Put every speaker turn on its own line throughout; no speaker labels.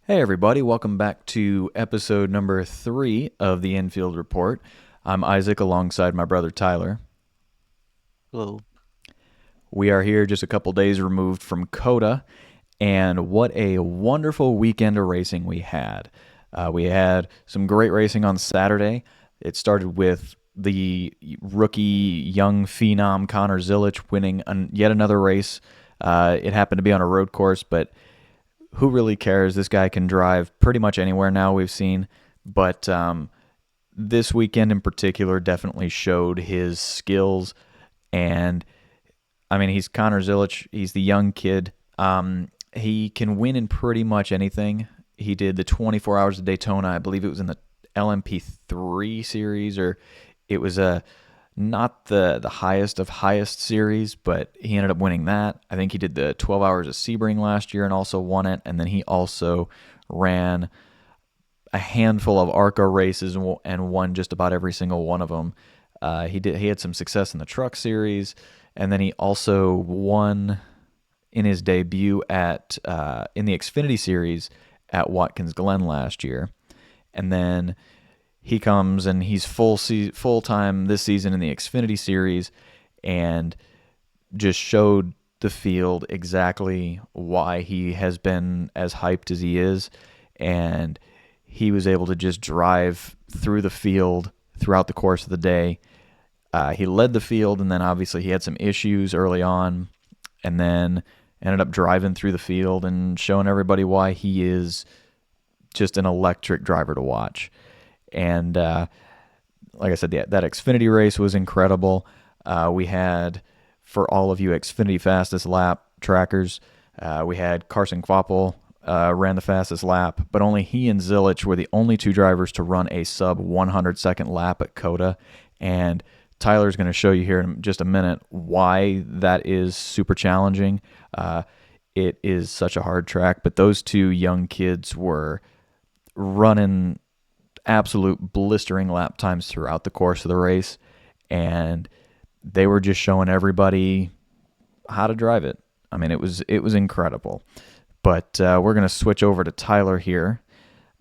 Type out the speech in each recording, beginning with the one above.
Hey, everybody, welcome back to episode number 3 of the Infield Report. I'm Isaac alongside my brother Tyler.
Hello.
We are here just a couple days removed from COTA, and what a wonderful weekend of racing we had. We had some great racing on Saturday. It started with the rookie young phenom Connor Zilic winning yet another race. It happened to be on a road course, but who really cares? This guy can drive pretty much anywhere now, we've seen. But this weekend in particular definitely showed his skills. And I mean, he's Connor Zilic. He's the young kid. He can win in pretty much anything. He did the 24 Hours of Daytona. I believe it was in the LMP3 series, or it was not the highest of highest series, but he ended up winning that. I think he did the 12 Hours of Sebring last year and also won it. And then he also ran a handful of ARCA races and won just about every single one of them. He had some success in the Truck Series, and then he also won in his debut at in the Xfinity Series at Watkins Glen last year, and then he comes and he's full time this season in the Xfinity Series, and just showed the field exactly why he has been as hyped as he is, and he was able to just drive through the field throughout the course of the day. He led the field, and then obviously he had some issues early on, and then ended up driving through the field and showing everybody why he is just an electric driver to watch. And like I said, that Xfinity race was incredible. We had, for all of you Xfinity fastest lap trackers, we had Carson Kvapil ran the fastest lap, but only he and Zilic were the only two drivers to run a sub 100-second lap at COTA. And Tyler's going to show you here in just a minute why that is super challenging. It is such a hard track, but those two young kids were running absolute blistering lap times throughout the course of the race, and they were just showing everybody how to drive it. I mean, it was incredible. But we're going to switch over to Tyler here,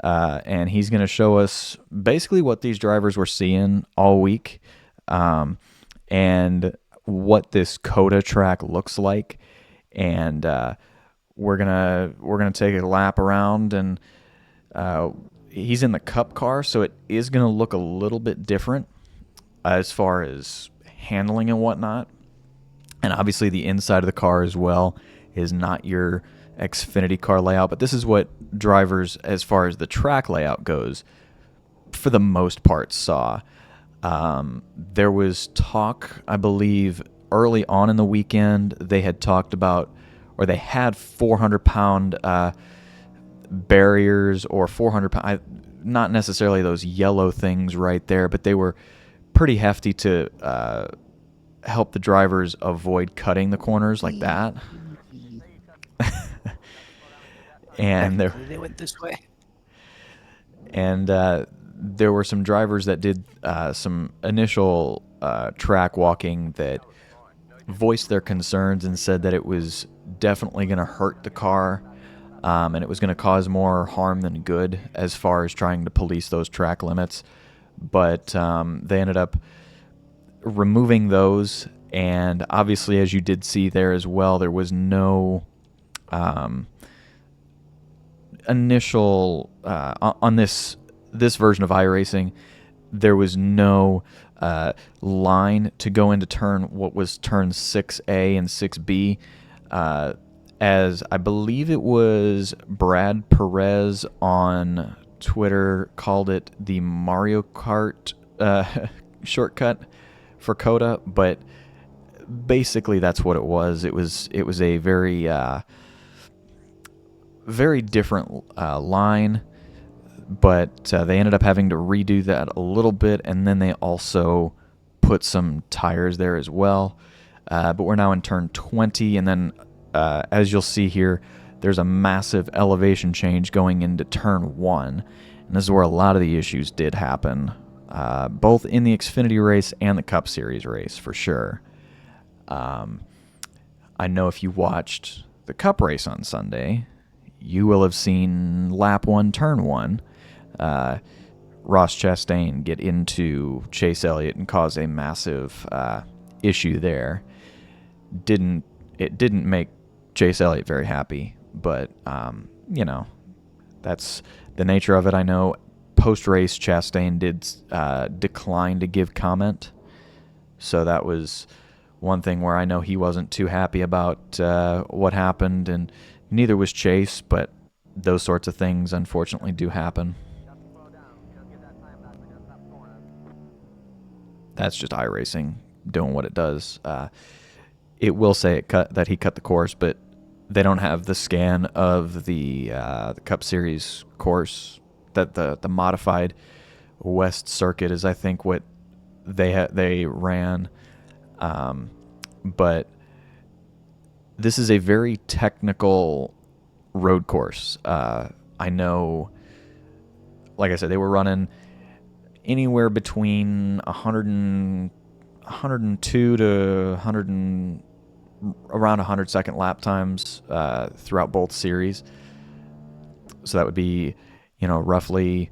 and he's going to show us basically what these drivers were seeing all week, and what this COTA track looks like. And we're gonna take a lap around, and he's in the Cup car, so it is going to look a little bit different as far as handling and whatnot. And obviously, the inside of the car as well is not your Xfinity car layout, but this is what drivers, as far as the track layout goes, for the most part saw. There was talk, I believe, early on in the weekend, they had talked about, or they had 400-pound barriers, or 400-pound, not necessarily those yellow things right there, but they were pretty hefty to help the drivers avoid cutting the corners like that. and there
Technically, they went this way.
and there were some drivers that did some initial track walking that voiced their concerns and said that it was definitely going to hurt the car, and it was going to cause more harm than good as far as trying to police those track limits. But they ended up removing those, and obviously, as you did see there as well, there was no initial on this version of iRacing, there was no line to go into what was turn 6A and 6B, as I believe it was Brad Perez on Twitter called it the Mario Kart shortcut for COTA, but basically that's what it was. It was a very different line, but they ended up having to redo that a little bit, and then they also put some tires there as well. But we're now in turn 20, and then as you'll see here, there's a massive elevation change going into turn 1, and this is where a lot of the issues did happen, both in the Xfinity race and the Cup Series race for sure. I know if you watched the Cup race on Sunday, you will have seen lap one, turn one, uh, Ross Chastain get into Chase Elliott and cause a massive issue there. It didn't make Chase Elliott very happy, but that's the nature of it. I know post race Chastain did decline to give comment, so that was one thing where I know he wasn't too happy about what happened, and neither was Chase, but those sorts of things unfortunately do happen. That's just iRacing doing what it does. It will say that he cut the course, but they don't have the scan of the Cup Series course, that the modified West Circuit is, I think, what they ran. But this is a very technical road course. I know, like I said, they were running anywhere between 102 to 100 around 100-second lap times throughout both series. So that would be, roughly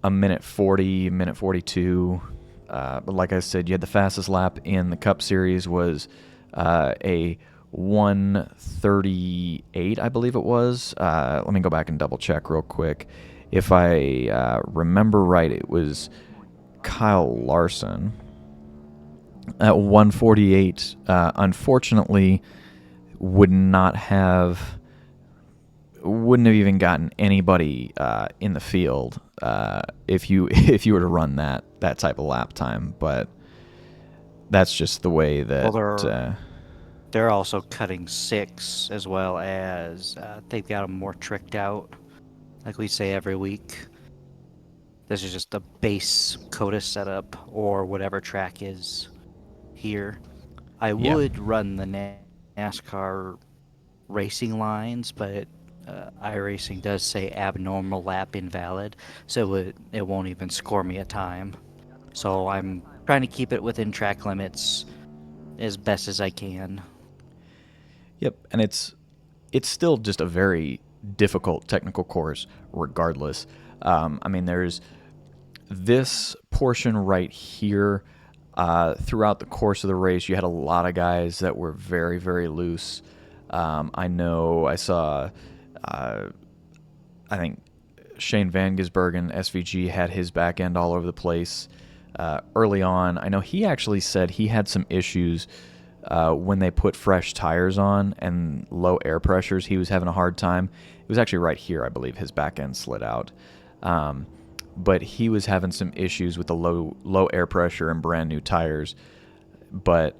a minute 40, minute 42. But like I said, you had the fastest lap in the Cup Series was a 1:38, I believe it was. Let me go back and double check real quick. If I remember right, it was Kyle Larson at 1:48. Unfortunately, wouldn't have even gotten anybody in the field if you were to run that type of lap time. But that's just the way that.
Well, they're also cutting 6 as well as they've got them more tricked out, like we say every week. This is just the base COTA setup or whatever track is here. I would run the NASCAR racing lines, but iRacing does say abnormal lap invalid, so it won't even score me a time. So I'm trying to keep it within track limits as best as I can.
Yep, and it's still just a very difficult technical course regardless. There's this portion right here. Throughout the course of the race, you had a lot of guys that were very, very loose. I know I saw, I think Shane Van Gisbergen, SVG, had his back end all over the place early on. I know he actually said he had some issues when they put fresh tires on and low air pressures. He was having a hard time. It was actually right here, I believe, his back end slid out. But he was having some issues with the low air pressure and brand new tires. But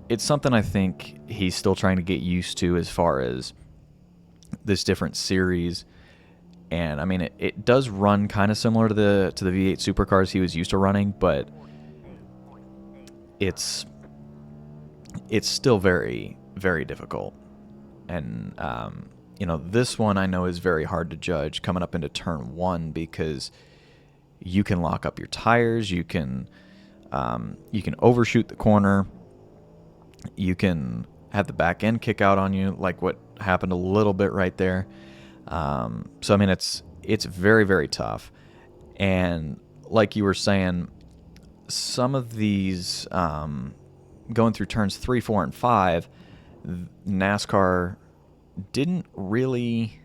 it's something I think he's still trying to get used to as far as this different series. And it does run kind of similar to the V8 supercars he was used to running, but it's still very, very difficult. And this one I know is very hard to judge coming up into turn one, because you can lock up your tires, you can overshoot the corner, you can have the back end kick out on you, like what happened a little bit right there. It's very, very tough. And like you were saying, some of these going through turns 3, 4, and 5, NASCAR didn't really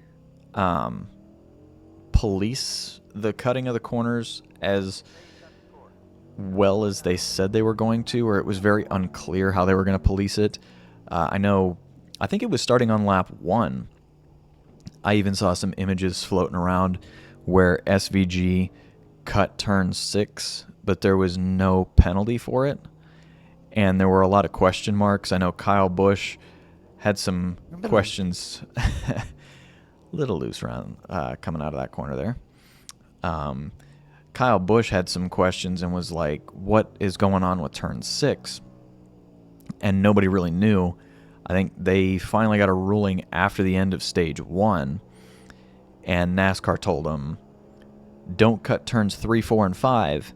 police the cutting of the corners as well as they said they were going to, or it was very unclear how they were going to police it. I think it was starting on lap 1. I even saw some images floating around where SVG cut turn 6, but there was no penalty for it. And there were a lot of question marks. I know Kyle Busch had some questions a little loose around coming out of that corner there. Kyle Busch had some questions and was like, what is going on with turn 6? And nobody really knew. I think they finally got a ruling after the end of stage 1, and NASCAR told them, don't cut turns 3, 4, and 5,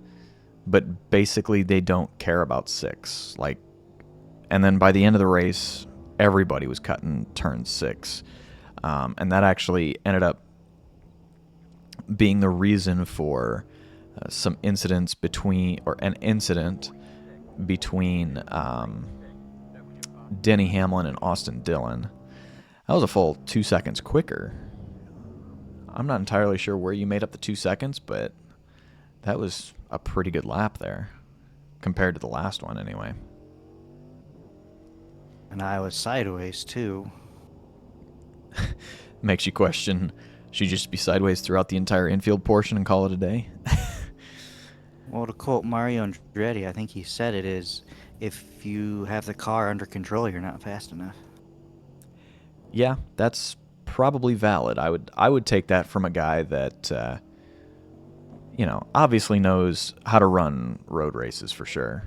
but basically they don't care about 6. And then by the end of the race, everybody was cutting turn 6. And that actually ended up being the reason for some incidents between, or an incident between Denny Hamlin and Austin Dillon. That was a full 2 seconds quicker. I'm not entirely sure where you made up the 2 seconds, but that was a pretty good lap there compared to the last one anyway.
And I was sideways too.
Makes you question, should you just be sideways throughout the entire infield portion and call it a day?
Well, to quote Mario Andretti, I think he said it is, if you have the car under control, you're not fast enough.
Yeah, that's probably valid. I would take that from a guy that obviously knows how to run road races for sure.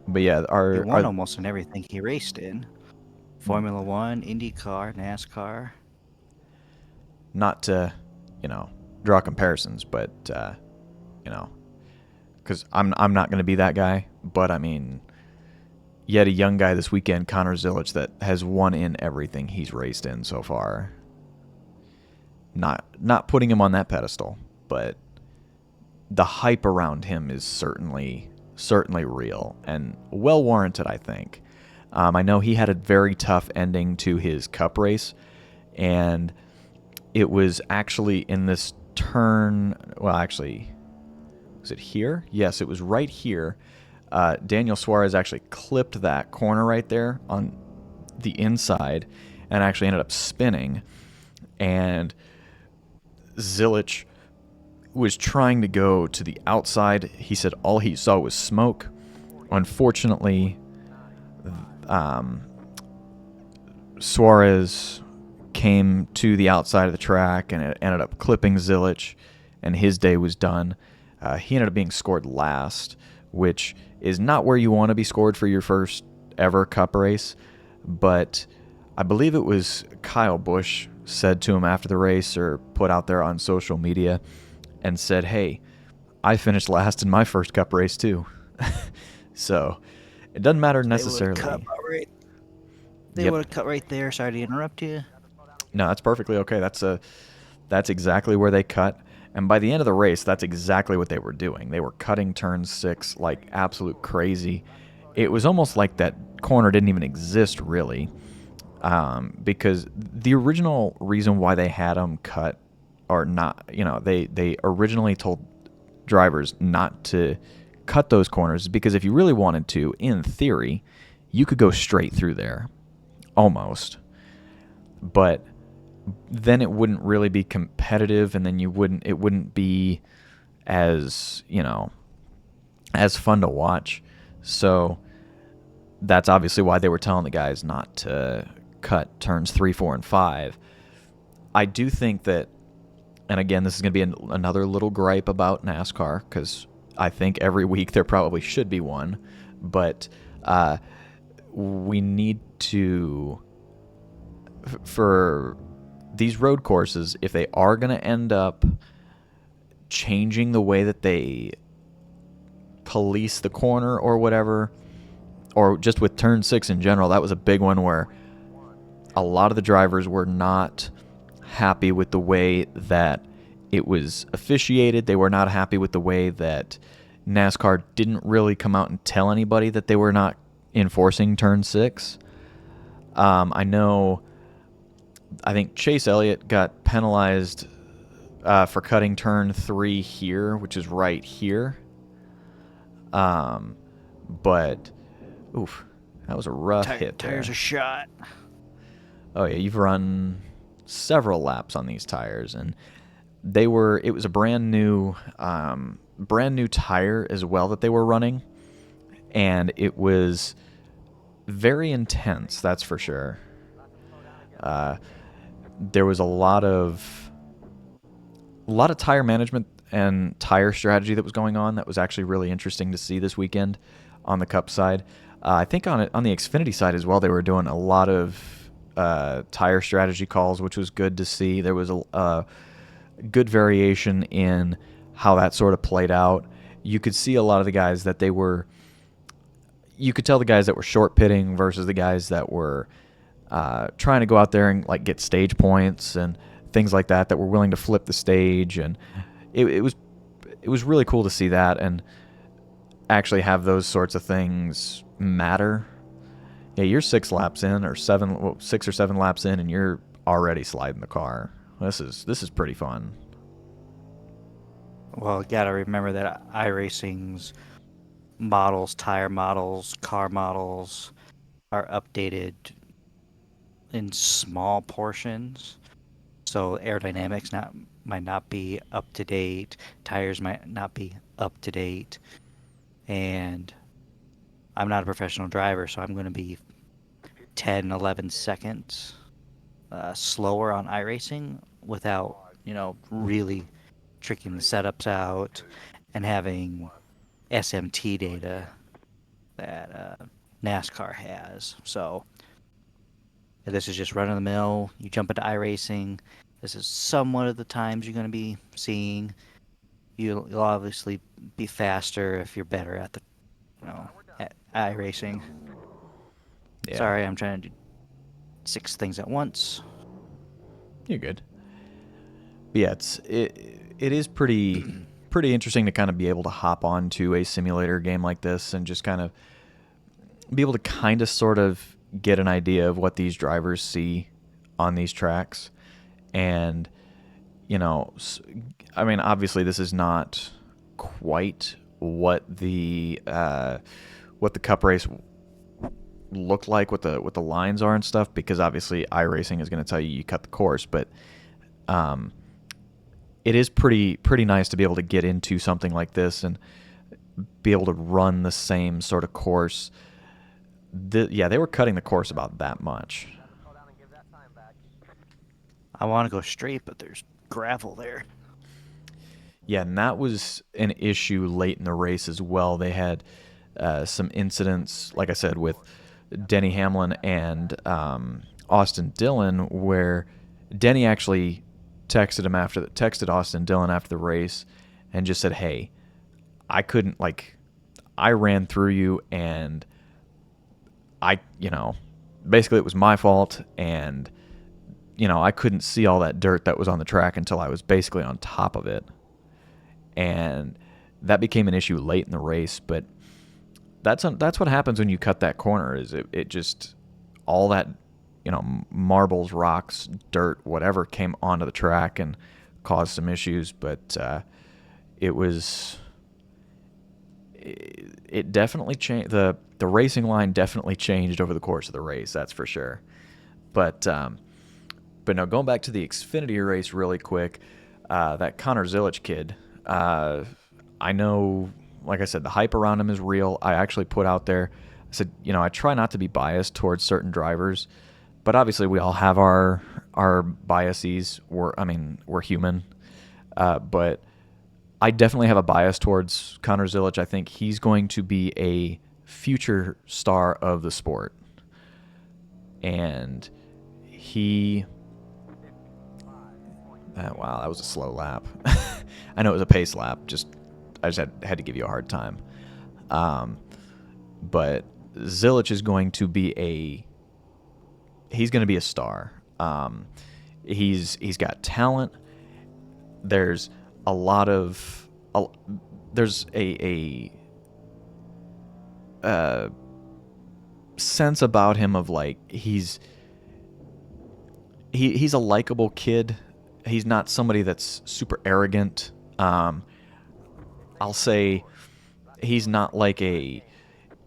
But yeah,
He won almost in everything he raced in. Formula One, IndyCar, NASCAR.
Not to, draw comparisons, but because I'm not going to be that guy. But I mean, yet a young guy this weekend, Connor Zilic, that has won in everything he's raced in so far. Not putting him on that pedestal, but the hype around him is certainly real and well warranted, I think. I know he had a very tough ending to his Cup race, and it was actually in this turn. Well, actually, was it here? Yes, it was right here. Daniel Suarez actually clipped that corner right there on the inside and actually ended up spinning. And Zilic was trying to go to the outside. He said all he saw was smoke. Unfortunately, Suarez came to the outside of the track and it ended up clipping Zilic, and his day was done. He ended up being scored last, which is not where you want to be scored for your first ever Cup race. But I believe it was Kyle Busch said to him after the race, or put out there on social media, and said, "Hey, I finished last in my first Cup race too." So it doesn't matter necessarily.
They would have cut right there. Sorry to interrupt you.
No, that's perfectly okay. That's exactly where they cut. And by the end of the race, that's exactly what they were doing. They were cutting turn 6 like absolute crazy. It was almost like that corner didn't even exist, really, because the original reason why they had them cut, or not, they originally told drivers not to cut those corners, because if you really wanted to, in theory, you could go straight through there, almost. But then it wouldn't really be competitive, and then it wouldn't be as, as fun to watch. So that's obviously why they were telling the guys not to cut turns 3, 4, and 5. I do think that, and again, this is going to be another little gripe about NASCAR, because I think every week there probably should be one, but we need to, for these road courses, if they are going to end up changing the way that they police the corner or whatever, or just with turn 6 in general, that was a big one where a lot of the drivers were not happy with the way that it was officiated. They were not happy with the way that NASCAR didn't really come out and tell anybody that they were not enforcing turn 6. I think Chase Elliott got penalized for cutting turn 3 here, which is right here. But, oof, that was a rough hit there.
Tires are shot.
Oh yeah, you've run several laps on these tires, and it was a brand new tire as well that they were running, and it was very intense, that's for sure. There was a lot of tire management and tire strategy that was going on that was actually really interesting to see this weekend on the Cup side. I think on the Xfinity side as well, they were doing a lot of tire strategy calls, which was good to see. There was a good variation in how that sort of played out. You could see a lot of the guys that they were, you could tell the guys that were short pitting versus the guys that were trying to go out there and like get stage points and things like that were willing to flip the stage, and it was really cool to see that and actually have those sorts of things matter. Yeah, you're 6 or 7 laps in, and you're already sliding the car. This is pretty fun.
Well, you gotta remember that iRacing's models, tire models, car models are updated in small portions. So aerodynamics might not be up to date, tires might not be up to date, and I'm not a professional driver, so I'm going to be 10, 11 seconds slower on iRacing without, really tricking the setups out and having SMT data that NASCAR has. So this is just run of the mill. You jump into iRacing. This is somewhat of the times you're going to be seeing. You'll obviously be faster if you're better at at iRacing.
Yeah,
Sorry, I'm trying to do 6 things at once.
you're good. But yeah, it is pretty interesting to kind of be able to hop onto a simulator game like this and just kind of be able to kind of sort of get an idea of what these drivers see on these tracks. And I mean, obviously this is not quite what the cup race looked like, what the lines are and stuff, because obviously iRacing is going to tell you cut the course, but it is pretty nice to be able to get into something like this and be able to run the same sort of course. Yeah, they were cutting the course about that much.
I want to go straight, but there's gravel there.
Yeah, and that was an issue late in the race as well. They had some incidents, like I said, with Denny Hamlin and Austin Dillon, where Denny actually texted Austin Dillon after the race and just said, "Hey, I ran through you, and basically it was my fault, and I couldn't see all that dirt that was on the track until I was basically on top of it." And that became an issue late in the race, but that's what happens when you cut that corner. Is it just all that marbles, rocks, dirt, whatever came onto the track and caused some issues. But it definitely changed. The racing line definitely changed over the course of the race. That's for sure. But now going back to the Xfinity race really quick, that Connor Zilic kid. I know, like I said, the hype around him is real. I actually put out there, I said, I try not to be biased towards certain drivers, but obviously we all have our biases. We're human. But I definitely have a bias towards Connor Zilic. I think he's going to be a future star of the sport. And wow, that was a slow lap. I know it was a pace lap. I just had to give you a hard time. But Zilic is going to be he's going to be a star. He's got talent. There's a lot of there's a sense about him of like he's a likable kid. He's not somebody that's super arrogant. I'll say he's not like a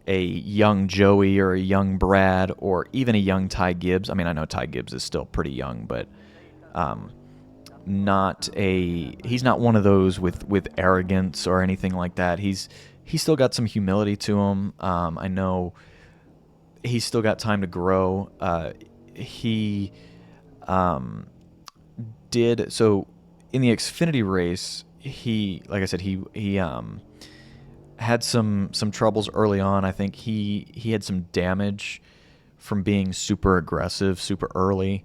young Joey or a young Brad or even a young Ty Gibbs. I mean, I know Ty Gibbs is still pretty young, but he's not one of those with arrogance or anything like that. He's still got some humility to him. I know he's still got time to grow. He did so in the Xfinity race. Like I said, he had some troubles early on. I think he had some damage from being super aggressive super early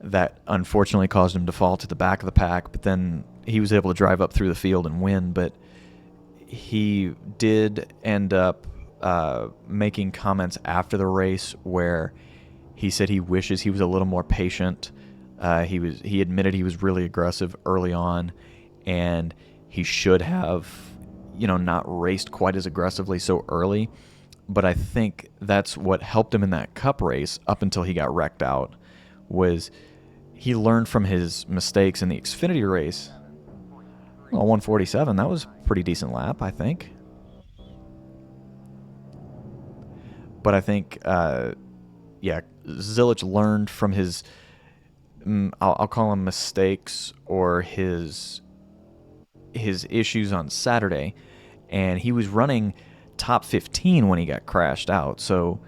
that unfortunately caused him to fall to the back of the pack, but then he was able to drive up through the field and win. But he did end up making comments after the race where he said he wishes he was a little more patient. He admitted he was really aggressive early on, and he should have, not raced quite as aggressively so early. But I think that's what helped him in that Cup race up until he got wrecked out. Was he learned from his mistakes in the Xfinity race. Well, 147, that was a pretty decent lap, I think. But I think, yeah, Zilich learned from his, I'll call them mistakes or his issues on Saturday, and he was running top 15 when he got crashed out. So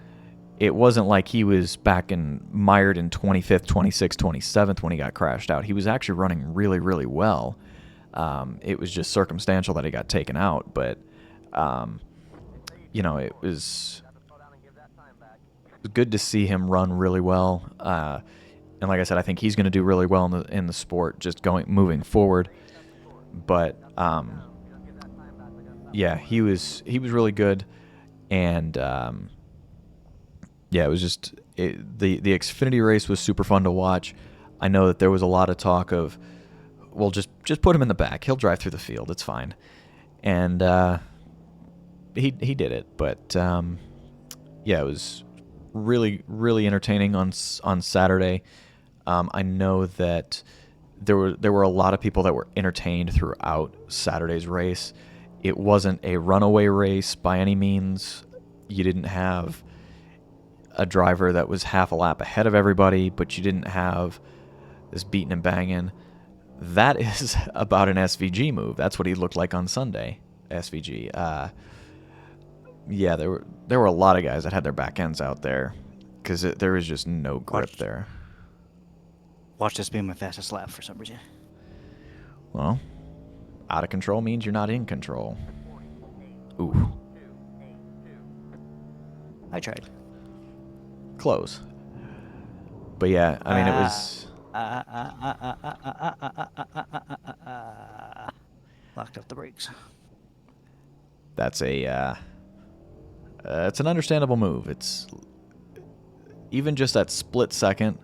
it wasn't like he was back in mired in 25th, 26th, 27th when he got crashed out. He was actually running really, really well. It was just circumstantial that he got taken out, but it was good to see him run really well. And like I said, I think he's going to do really well in the sport, just moving forward. But yeah, he was really good, and yeah, it was just the Xfinity race was super fun to watch. I know that there was a lot of talk of, well, just put him in the back. He'll drive through the field. It's fine. And he did it. But yeah, it was really, really entertaining on Saturday. I know that there were a lot of people that were entertained throughout Saturday's race. It wasn't a runaway race by any means. You didn't have a driver that was half a lap ahead of everybody, but you didn't have this beating and banging. That is about an SVG move. That's what he looked like on Sunday. SVG. Yeah, there were a lot of guys that had their back ends out there because there was just no grip there.
Watch this be my fastest lap for some reason.
Well, out of control means you're not in control. Ooh.
I tried.
Close. But yeah, I mean, it was...
Locked up the brakes.
That's it's an understandable move. It's even just that split second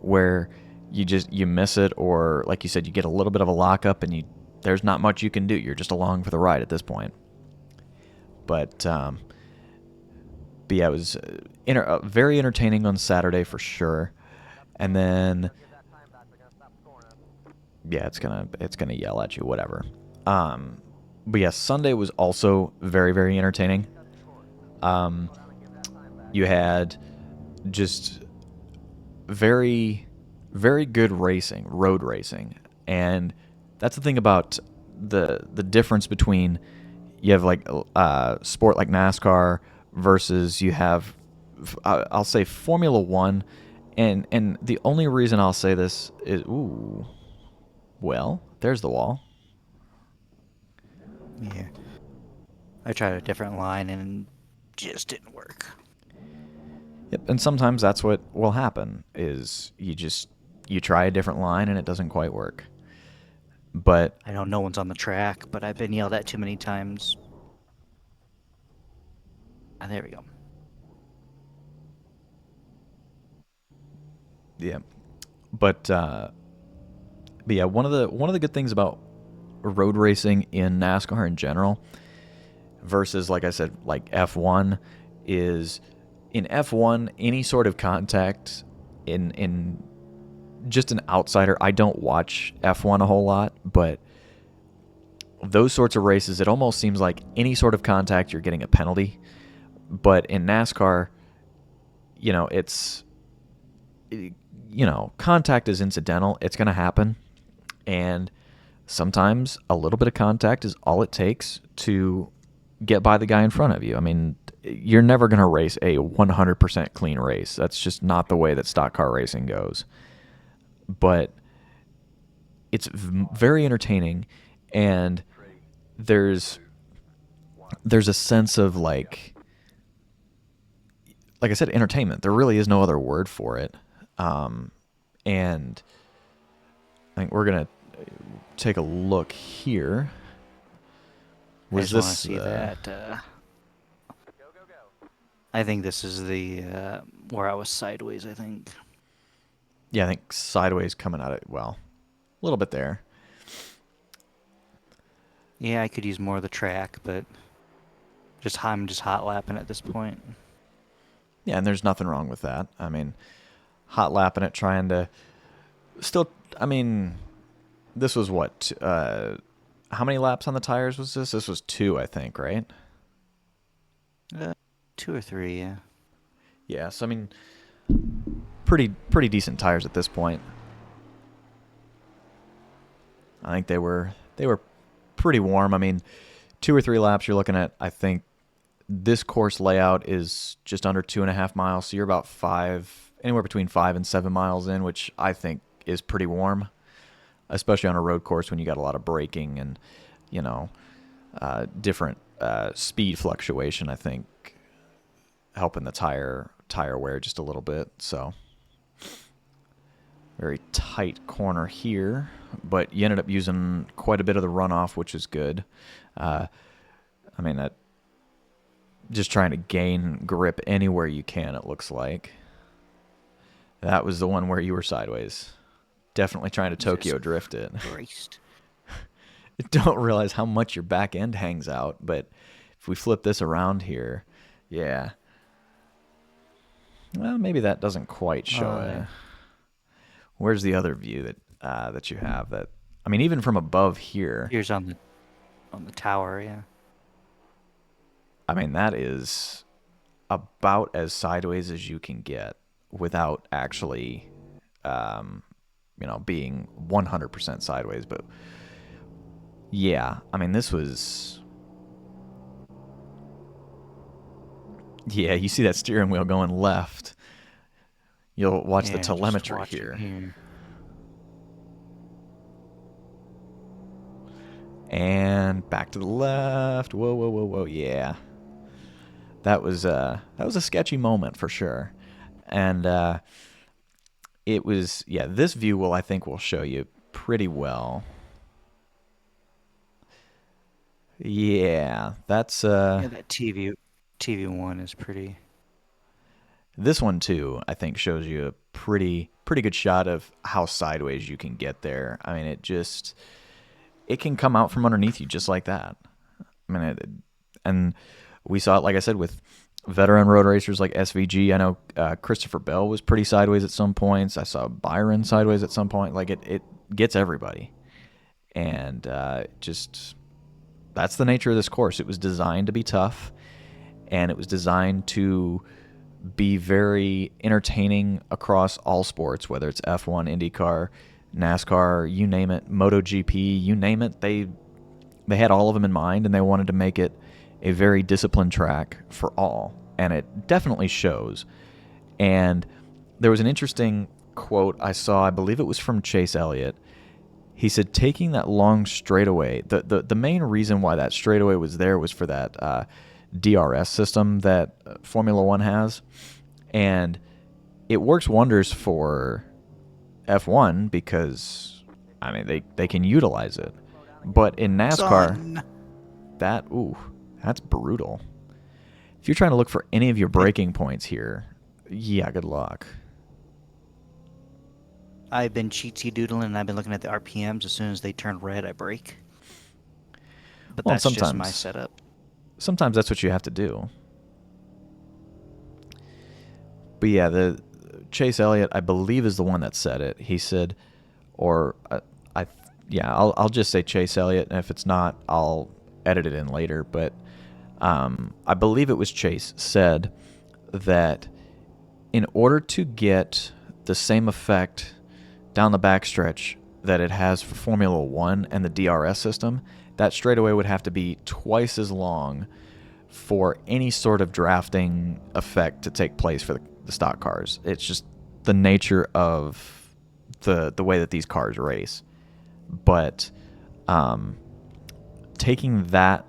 where you miss it, or like you said, you get a little bit of a lockup, and there's not much you can do. You're just along for the ride at this point. But yeah, it was very entertaining on Saturday for sure. And then yeah, it's gonna yell at you, whatever. But yeah, Sunday was also very, very entertaining. You had just very, very good racing, road racing, and that's the thing about the difference between you have like sport like NASCAR versus you have I'll say Formula One, and the only reason I'll say this is there's the wall.
Yeah. I tried a different line and just didn't work.
Yep, and sometimes that's what will happen is you try a different line and it doesn't quite work. But
I know no one's on the track, but I've been yelled at too many times. There we go.
Yeah, but yeah, one of the good things about road racing in NASCAR in general versus, like I said, like F1 is in F1 any sort of contact in just an outsider. I don't watch F1 a whole lot, but those sorts of races, it almost seems like any sort of contact you're getting a penalty. But in NASCAR, it's contact is incidental. It's going to happen. And sometimes a little bit of contact is all it takes to get by the guy in front of you. I mean, you're never going to race a 100% clean race. That's just not the way that stock car racing goes. But it's very entertaining, and there's a sense of like I said, entertainment. There really is no other word for it. And I think we're going to take a look here.
I just want to see that. I think this is the where I was sideways, I think.
Yeah, I think sideways coming out of, well, a little bit there.
Yeah, I could use more of the track, but I'm just hot lapping at this point.
Yeah, and there's nothing wrong with that. I mean, hot lapping it, trying to still. I mean, this was what? How many laps on the tires was this? This was two, I think, right?
Uh, 2 or 3, yeah.
Yeah. So I mean, pretty decent tires at this point. I think they were pretty warm. I mean, 2 or 3 laps. You're looking at. I think this course layout is just under 2.5 miles, so you're about anywhere between 5 and 7 miles in, which I think is pretty warm, especially on a road course when you got a lot of braking and you know different speed fluctuation. I think helping the tire wear just a little bit. So very tight corner here, but you ended up using quite a bit of the runoff, which is good. Uh, I mean that just trying to gain grip anywhere you can. It looks like that was the one where you were sideways. Definitely trying to
Jesus
Tokyo drift it.
Christ.
Don't realize how much your back end hangs out, but if we flip this around here, yeah. Well, maybe that doesn't quite show
Yeah.
it. Where's the other view that you have? That I mean, even from above here,
Here's on the tower, yeah.
I mean that is about as sideways as you can get without actually, um, being 100% sideways. But yeah, I mean this was. Yeah, you see that steering wheel going left. You'll watch the
Yeah, just
telemetry
watching
here.
here.
And back to the left. Whoa, whoa, whoa, whoa. Yeah. That was a sketchy moment for sure. And it was, yeah, this view I think will show you pretty well. Yeah, that's
Yeah, that TV1 is pretty.
this one too, I think shows you a pretty good shot of how sideways you can get there. I mean, it can come out from underneath you just like that. I mean, and we saw it, like I said, with veteran road racers like SVG. I know Christopher Bell was pretty sideways at some points. I saw Byron sideways at some point. Like it gets everybody, and just that's the nature of this course. It was designed to be tough, and it was designed to be very entertaining across all sports, whether it's F1, IndyCar, NASCAR, you name it, MotoGP, you name it. They had all of them in mind, and they wanted to make it a very disciplined track for all, and it definitely shows. And there was an interesting quote I saw, I believe it was from Chase Elliott. He said taking that long straightaway, the main reason why that straightaway was there was for that DRS system that Formula One has, and it works wonders for F1 because, I mean, they can utilize it. But in NASCAR,
Son!
that's brutal. If you're trying to look for any of your breaking points here, yeah, good luck.
I've been cheatsy doodling and I've been looking at the RPMs. As soon as they turn red, I brake. But
Well, and
that's just my
sometimes
setup.
sometimes that's what you have to do. But yeah, the Chase Elliott, I believe, is the one that said it. He said, or I, yeah, I'll just say Chase Elliott, and if it's not, I'll edit it in later. But I believe it was Chase said that in order to get the same effect down the backstretch that it has for Formula One and the DRS system, that straightaway would have to be twice as long for any sort of drafting effect to take place for the stock cars. It's just the nature of the way that these cars race. But taking that,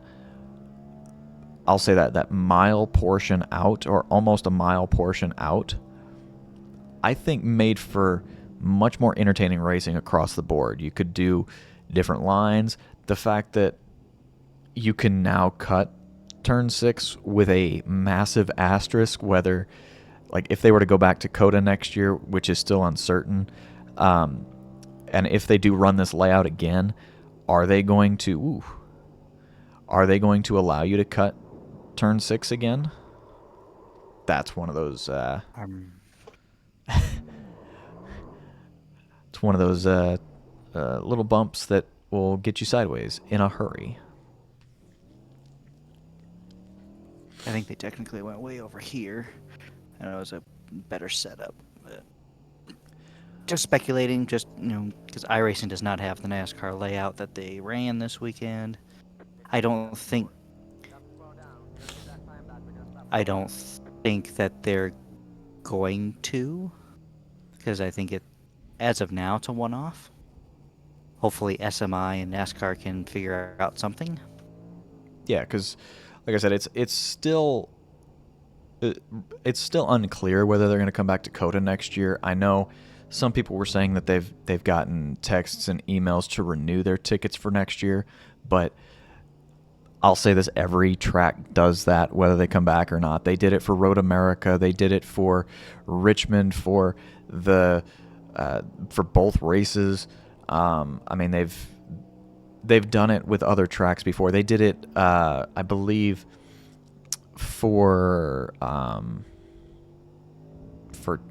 I'll say that mile portion out, or almost a mile portion out, I think made for much more entertaining racing across the board. You could do different lines. The fact that you can now cut turn 6 with a massive asterisk whether, like, if they were to go back to COTA next year, which is still uncertain, um, and if they do run this layout again, are they going to allow you to cut turn 6 again? That's one of those
Um,
it's one of those little bumps that will get you sideways in a hurry.
I think they technically went way over here. I know it was a better setup, but just speculating. Just because iRacing does not have the NASCAR layout that they ran this weekend. I don't think. I don't think that they're going to, because I think it, as of now, it's a one-off. Hopefully, SMI and NASCAR can figure out something.
Yeah, because like I said, it's still unclear whether they're going to come back to COTA next year. I know some people were saying that they've gotten texts and emails to renew their tickets for next year, but I'll say this: every track does that, whether they come back or not. They did it for Road America. They did it for Richmond for both races. I mean, they've done it with other tracks before. They did it, I believe, for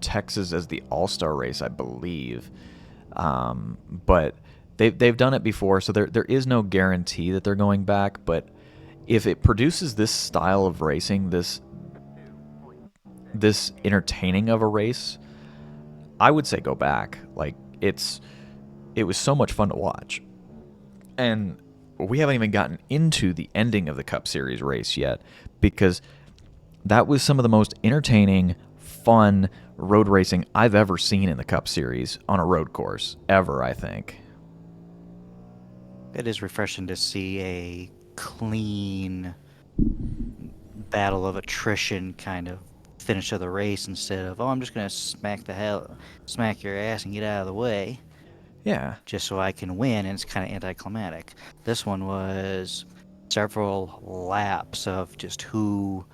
Texas as the All-Star race, I believe. But they've done it before, so there is no guarantee that they're going back. But if it produces this style of racing, this entertaining of a race, I would say go back. Like, it was so much fun to watch. And we haven't even gotten into the ending of the Cup Series race yet, because that was some of the most entertaining, fun road racing I've ever seen in the Cup Series on a road course, ever, I think.
It is refreshing to see a clean battle of attrition kind of finish of the race instead of, oh, I'm just gonna smack your ass and get out of the way
Yeah.
just so I can win, and it's kind of anticlimactic. This one was several laps of just who's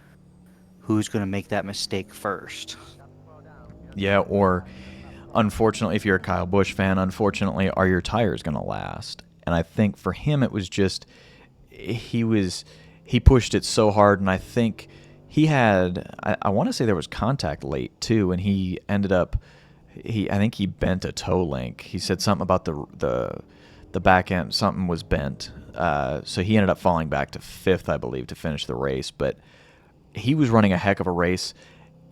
gonna make that mistake first.
Yeah, or unfortunately, if you're a Kyle Busch fan, unfortunately, are your tires going to last? And I think for him, it was just he pushed it so hard, and I think he had I want to say there was contact late too, and he ended up I think he bent a toe link. He said something about the back end, something was bent, so he ended up falling back to fifth, I believe, to finish the race. But he was running a heck of a race.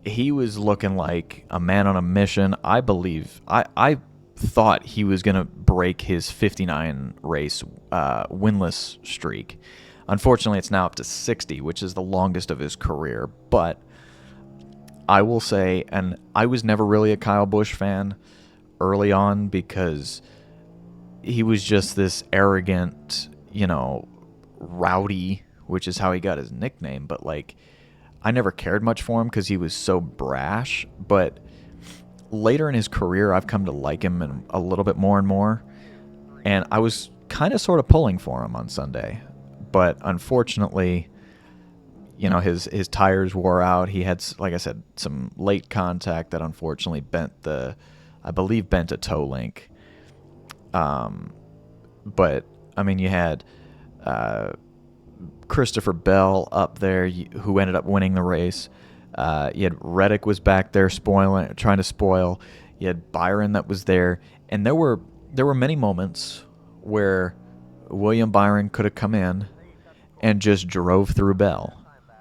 He was looking like a man on a mission. I believe I thought he was going to break his 59 race winless streak. Unfortunately, it's now up to 60, which is the longest of his career. But I will say, and I was never really a Kyle Busch fan early on, because he was just this arrogant, rowdy, which is how he got his nickname. But, like, I never cared much for him because he was so brash. But later in his career, I've come to like him a little bit more and more. And I was kind of sort of pulling for him on Sunday. But unfortunately, his tires wore out. He had, like I said, some late contact that unfortunately bent a toe link. But, I mean, you had Christopher Bell up there, who ended up winning the race. You had Reddick was back there trying to spoil. You had Byron that was there, and there were many moments where William Byron could have come in and just drove through Bell,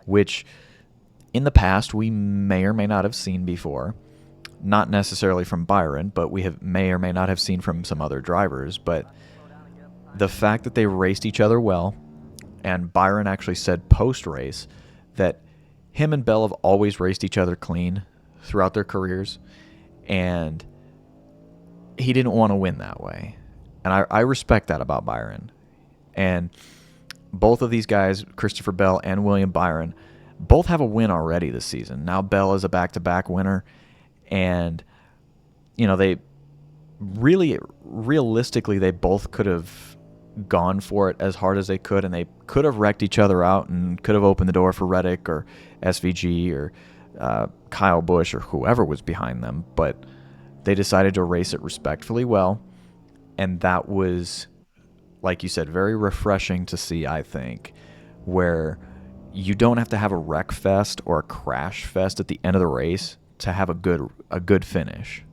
which in the past we may or may not have seen before. Not necessarily from Byron, but may or may not have seen from some other drivers. But the fact that they raced each other well, and Byron actually said post-race that him and Bell have always raced each other clean throughout their careers, and he didn't want to win that way. And I respect that about Byron. And both of these guys, Christopher Bell and William Byron, both have a win already this season. Now Bell is a back-to-back winner, and they realistically, they both could have gone for it as hard as they could, and they could have wrecked each other out and could have opened the door for Reddick or SVG or Kyle Busch or whoever was behind them, but they decided to race it respectfully well, and that was, like you said, very refreshing to see, I think, where you don't have to have a wreck fest or a crash fest at the end of the race to have a good finish.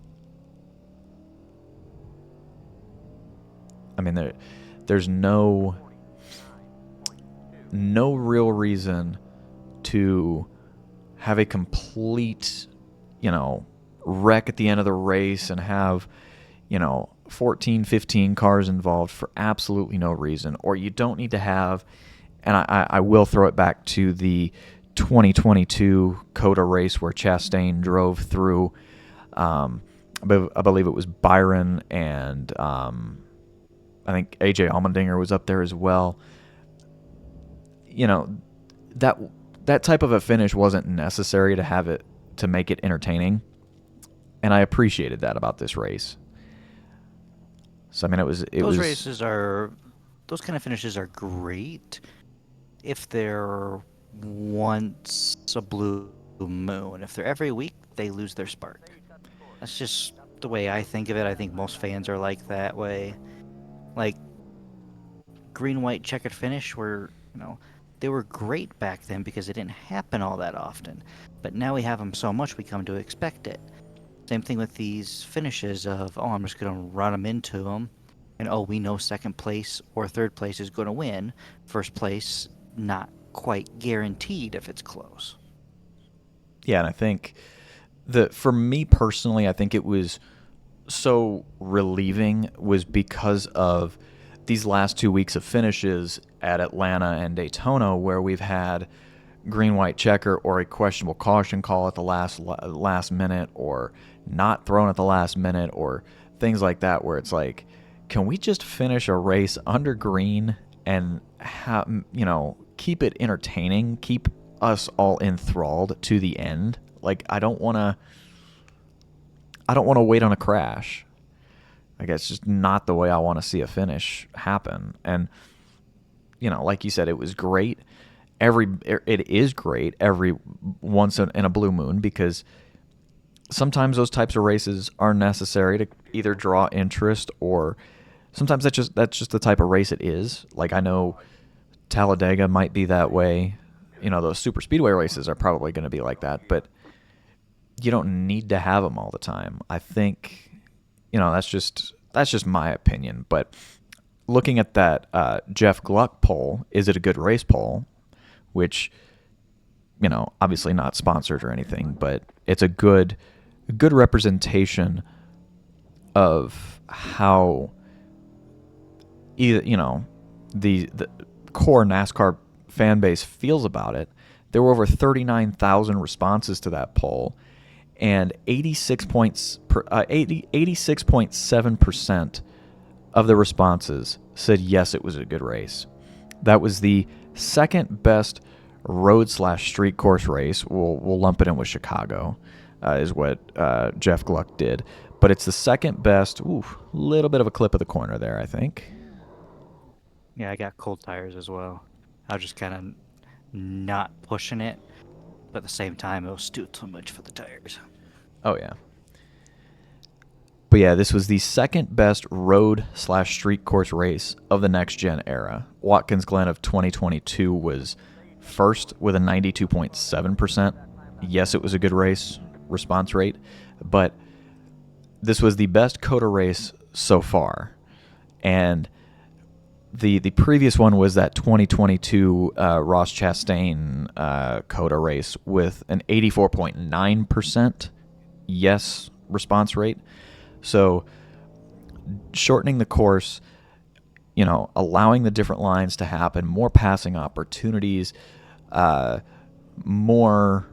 I mean, there's no real reason to have a complete, wreck at the end of the race and have, 14, 15 cars involved for absolutely no reason. Or you don't need to have, and I will throw it back to the 2022 COTA race where Chastain drove through, I believe it was Byron and I think AJ Allmendinger was up there as well. That type of a finish wasn't necessary to have it to make it entertaining, and I appreciated that about this race. So I mean,
those kind of finishes are great if they're once a blue moon. If they're every week, they lose their spark. That's just the way I think of it. I think most fans are like that way. Like green, white, checkered finish were, they were great back then because it didn't happen all that often. But now we have them so much we come to expect it. Same thing with these finishes of, oh, I'm just going to run them into them. And, oh, we know second place or third place is going to win. First place, not quite guaranteed if it's close.
Yeah, and I think for me personally, I think it was so relieving was because of these last 2 weeks of finishes at Atlanta and Daytona where we've had green, white checker or a questionable caution call at the last minute or not thrown at the last minute or things like that where it's like, can we just finish a race under green and keep it entertaining, keep us all enthralled to the end? Like, I don't want to wait on a crash. Like, it's just not the way I want to see a finish happen. And like you said, it was great. It is great every once in a blue moon because sometimes those types of races are necessary to either draw interest or sometimes that's just the type of race it is. Like, I know Talladega might be that way. Those super speedway races are probably going to be like that, but you don't need to have them all the time. I think, that's just my opinion. But looking at that Jeff Gluck poll, is it a good race poll? Which, obviously not sponsored or anything, but it's a good representation of how either the core NASCAR fan base feels about it. There were over 39,000 responses to that poll, and 86.7% of the responses said yes, it was a good race. That was the second best road/street course race. We'll lump it in with Chicago, is what Jeff Gluck did. But it's the second best. Ooh, little bit of a clip of the corner there, I think.
Yeah, I got cold tires as well. I was just kind of not pushing it, but at the same time, it was still too much for the tires.
Oh, yeah. But yeah, this was the second best road/street course race of the next gen era. Watkins Glen of 2022 was first with a 92.7%. Yes, it was a good race response rate, but this was the best COTA race so far. And the previous one was that 2022 Ross Chastain COTA race with an 84.9% yes response rate. So shortening the course, allowing the different lines to happen, more passing opportunities, more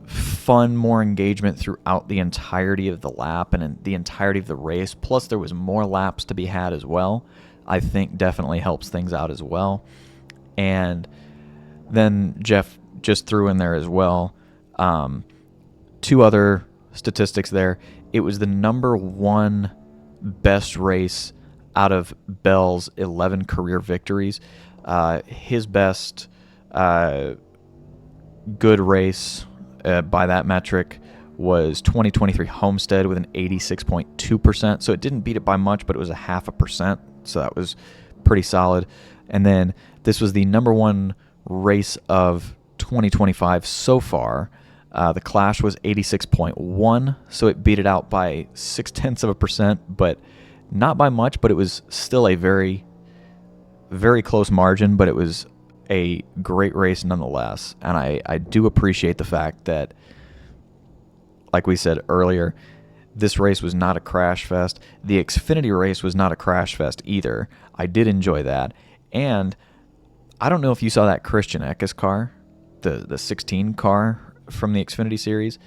fun, more engagement throughout the entirety of the lap and in the entirety of the race. Plus, there was more laps to be had as well. I think definitely helps things out as well. And then Jeff just threw in there as well two other statistics there. It was the number one best race out of Bell's 11 career victories, his best good race by that metric was 2023 Homestead with an 86.2%. So it didn't beat it by much, but it was a 0.5%. So that was pretty solid. And then this was the number one race of 2025 so far. The Clash was 86.1, so it beat it out by 0.6%, but not by much, but it was still a very, very close margin, but it was a great race nonetheless. And I do appreciate the fact that, like we said earlier, this race was not a crash fest. The Xfinity race was not a crash fest either. I did enjoy that. And I don't know if you saw that Christian Eckes car, the 16 car from the Xfinity series.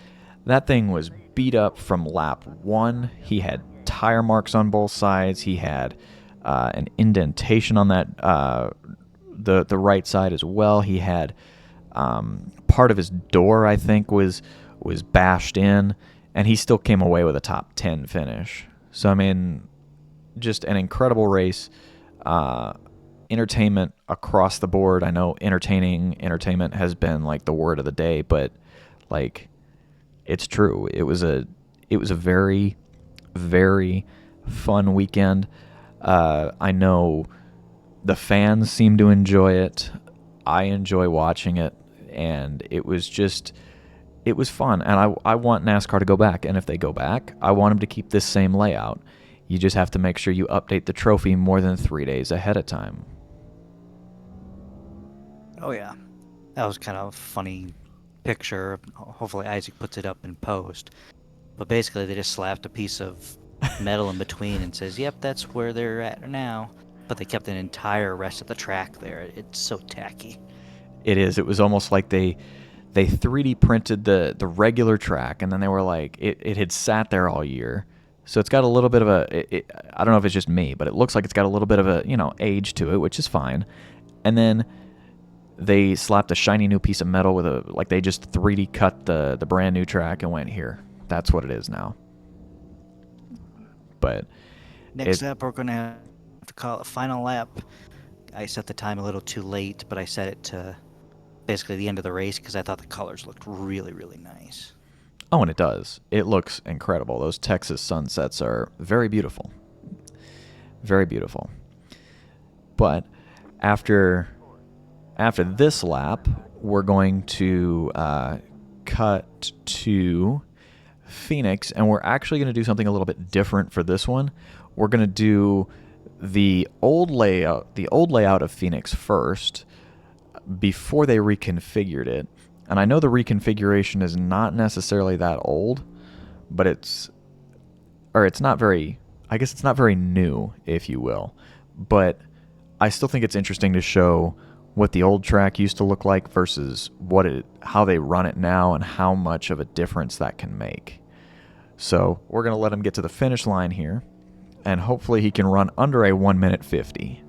That thing was beat up from lap 1. He had tire marks on both sides. He had an indentation on that the right side as well. He had part of his door, I think, was bashed in, and he still came away with a top 10 finish. So, I mean, just an incredible race. Entertainment across the board. I know entertainment has been like the word of the day, but like, it's true. It was a very, very fun weekend. I know the fans seem to enjoy it. I enjoy watching it, and it was fun. And I want NASCAR to go back, and if they go back, I want them to keep this same layout. You just have to make sure you update the trophy more than 3 days ahead of time.
Oh yeah, that was kind of a funny picture. Hopefully Isaac puts it up in post. But basically, they just slapped a piece of metal in between and says, "Yep, that's where they're at now." But they kept an entire rest of the track there. It's so tacky.
It is. It was almost like they 3D printed the regular track, and then they were like, it had sat there all year. So it's got a little bit of I don't know if it's just me, but it looks like it's got a little bit of a, age to it, which is fine. And then they slapped a shiny new piece of metal like they just 3D cut the brand new track and went, here. That's what it is now. But
next up, we're going to have to call it final lap. I set the time a little too late, but I set it to basically the end of the race because I thought the colors looked really, really nice.
Oh, and it does. It looks incredible. Those Texas sunsets are very beautiful. Very beautiful. But after this lap, we're going to cut to Phoenix, and we're actually going to do something a little bit different for this one. We're going to do the old layout of Phoenix first before they reconfigured it. And I know the reconfiguration is not necessarily that old, but it's not very new, if you will. But I still think it's interesting to show what the old track used to look like versus how they run it now and how much of a difference that can make. So we're going to let him get to the finish line here, and hopefully he can run under a 1:50.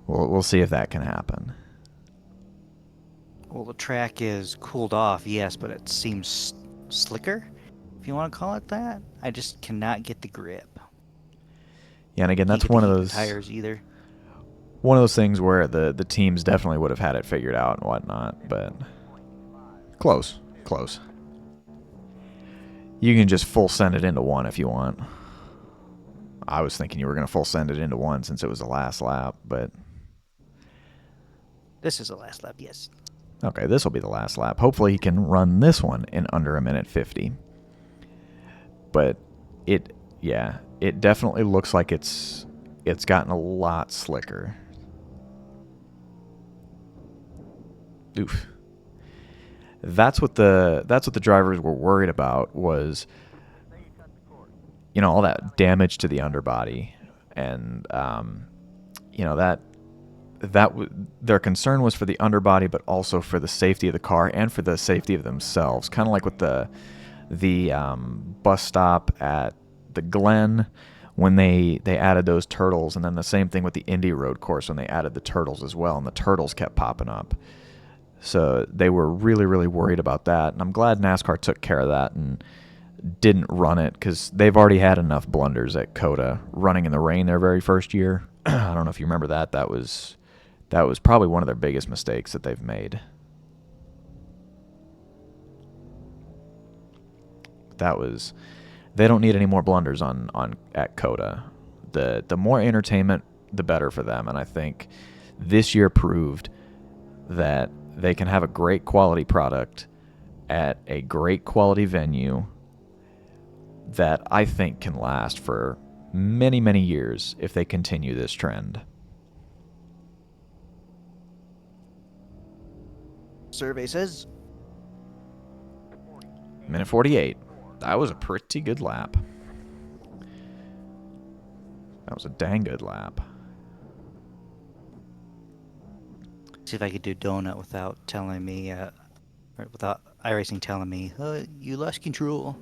We'll see if that can happen.
Well, the track is cooled off, yes, but it seems slicker, if you want to call it that. I just cannot get the grip.
Yeah, and again, that's one of those
tires either.
One of those things where the teams definitely would have had it figured out and whatnot, but close. You can just full send it into one if you want. I was thinking you were going to full send it into one since it was the last lap, but
this is the last lap, yes.
Okay, this will be the last lap. Hopefully he can run this one in under 1:50. But it definitely looks like it's gotten a lot slicker. Oof. That's what the drivers were worried about was, all that damage to the underbody, and their concern was for the underbody, but also for the safety of the car and for the safety of themselves. Kind of like with the bus stop at the Glen when they added those turtles, and then the same thing with the Indy Road course when they added the turtles as well, and the turtles kept popping up. So they were really, really worried about that, and I'm glad NASCAR took care of that and didn't run it because they've already had enough blunders at COTA running in the rain their very first year. I don't know if you remember that. That was probably one of their biggest mistakes that they've made. That was They don't need any more blunders on at COTA. The more entertainment, the better for them. And I think this year proved that they can have a great quality product at a great quality venue that I think can last for many, many years if they continue this trend.
Survey says
Minute 48. That was a pretty good lap. That was a dang good lap.
see if I could do donut without telling me, or without iRacing telling me, you lost control.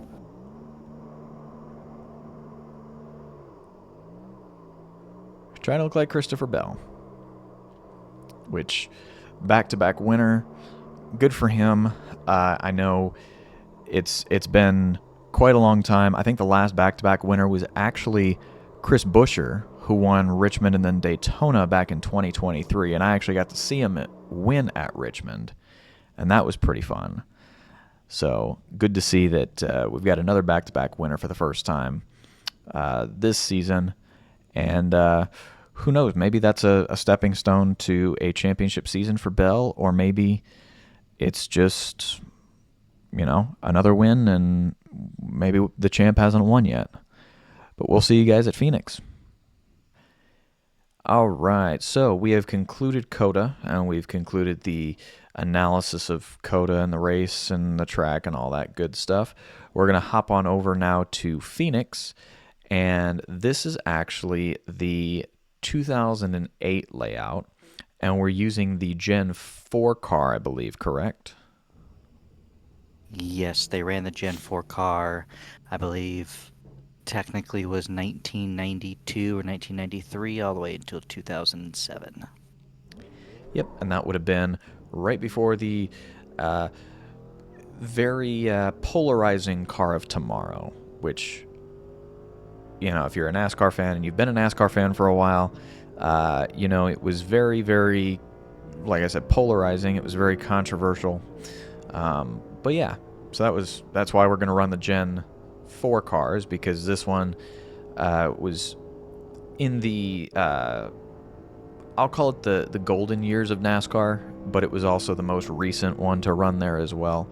Trying to look like Christopher Bell, which back-to-back winner, good for him. I know it's been quite a long time. I think the last back-to-back winner was actually Chris Buescher, who won Richmond and then Daytona back in 2023, and I actually got to see him win at Richmond, and that was pretty fun. So good to see that we've got another back-to-back winner for the first time this season, and who knows, maybe that's a stepping stone to a championship season for Bell, or maybe it's just, another win, and maybe the champ hasn't won yet. But we'll see you guys at Phoenix. All right, so we have concluded COTA, and we've concluded the analysis of COTA and the race and the track and all that good stuff. We're going to hop on over now to Phoenix, and this is actually the 2008 layout, and we're using the Gen 4 car, I believe, correct?
Yes, they ran the Gen 4 car, I believe, technically was 1992 or 1993 all the way until 2007.
Yep, and that would have been right before the very polarizing car of tomorrow, which, if you're a NASCAR fan and you've been a NASCAR fan for a while, it was very, very, like I said, polarizing. It was very controversial. But yeah, so that's why we're going to run the Gen 4 cars, because this one was in the, I'll call it the golden years of NASCAR, but it was also the most recent one to run there as well.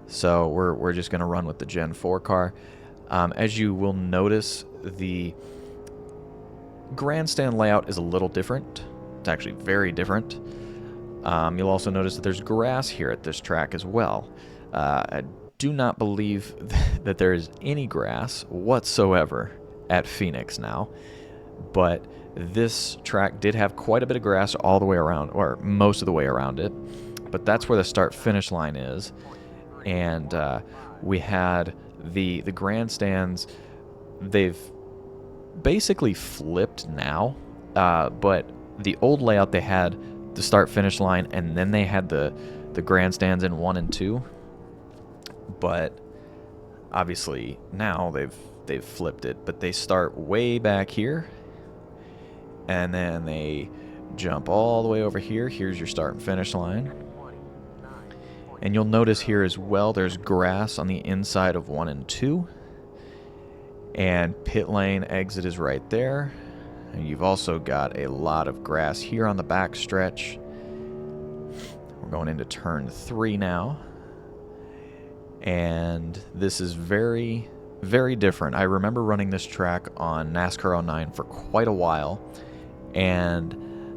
So we're just going to run with the Gen 4 car. As you will notice, the grandstand layout is a little different. It's actually very different. You'll also notice that there's grass here at this track as well. I do not believe that there is any grass whatsoever at Phoenix now, but this track did have quite a bit of grass all the way around, or most of the way around it, but that's where the start-finish line is. And we had the grandstands. They've basically flipped now, but the old layout, they had the start-finish line, and then they had the grandstands in 1 and 2. But obviously now they've flipped it, but they start way back here, and then they jump all the way over here. Here's your start and finish line. And you'll notice here as well, there's grass on the inside of 1 and 2. And pit lane exit is right there. And you've also got a lot of grass here on the back stretch. We're going into turn 3 now. And this is very, very different. I remember running this track on NASCAR 09 for quite a while. And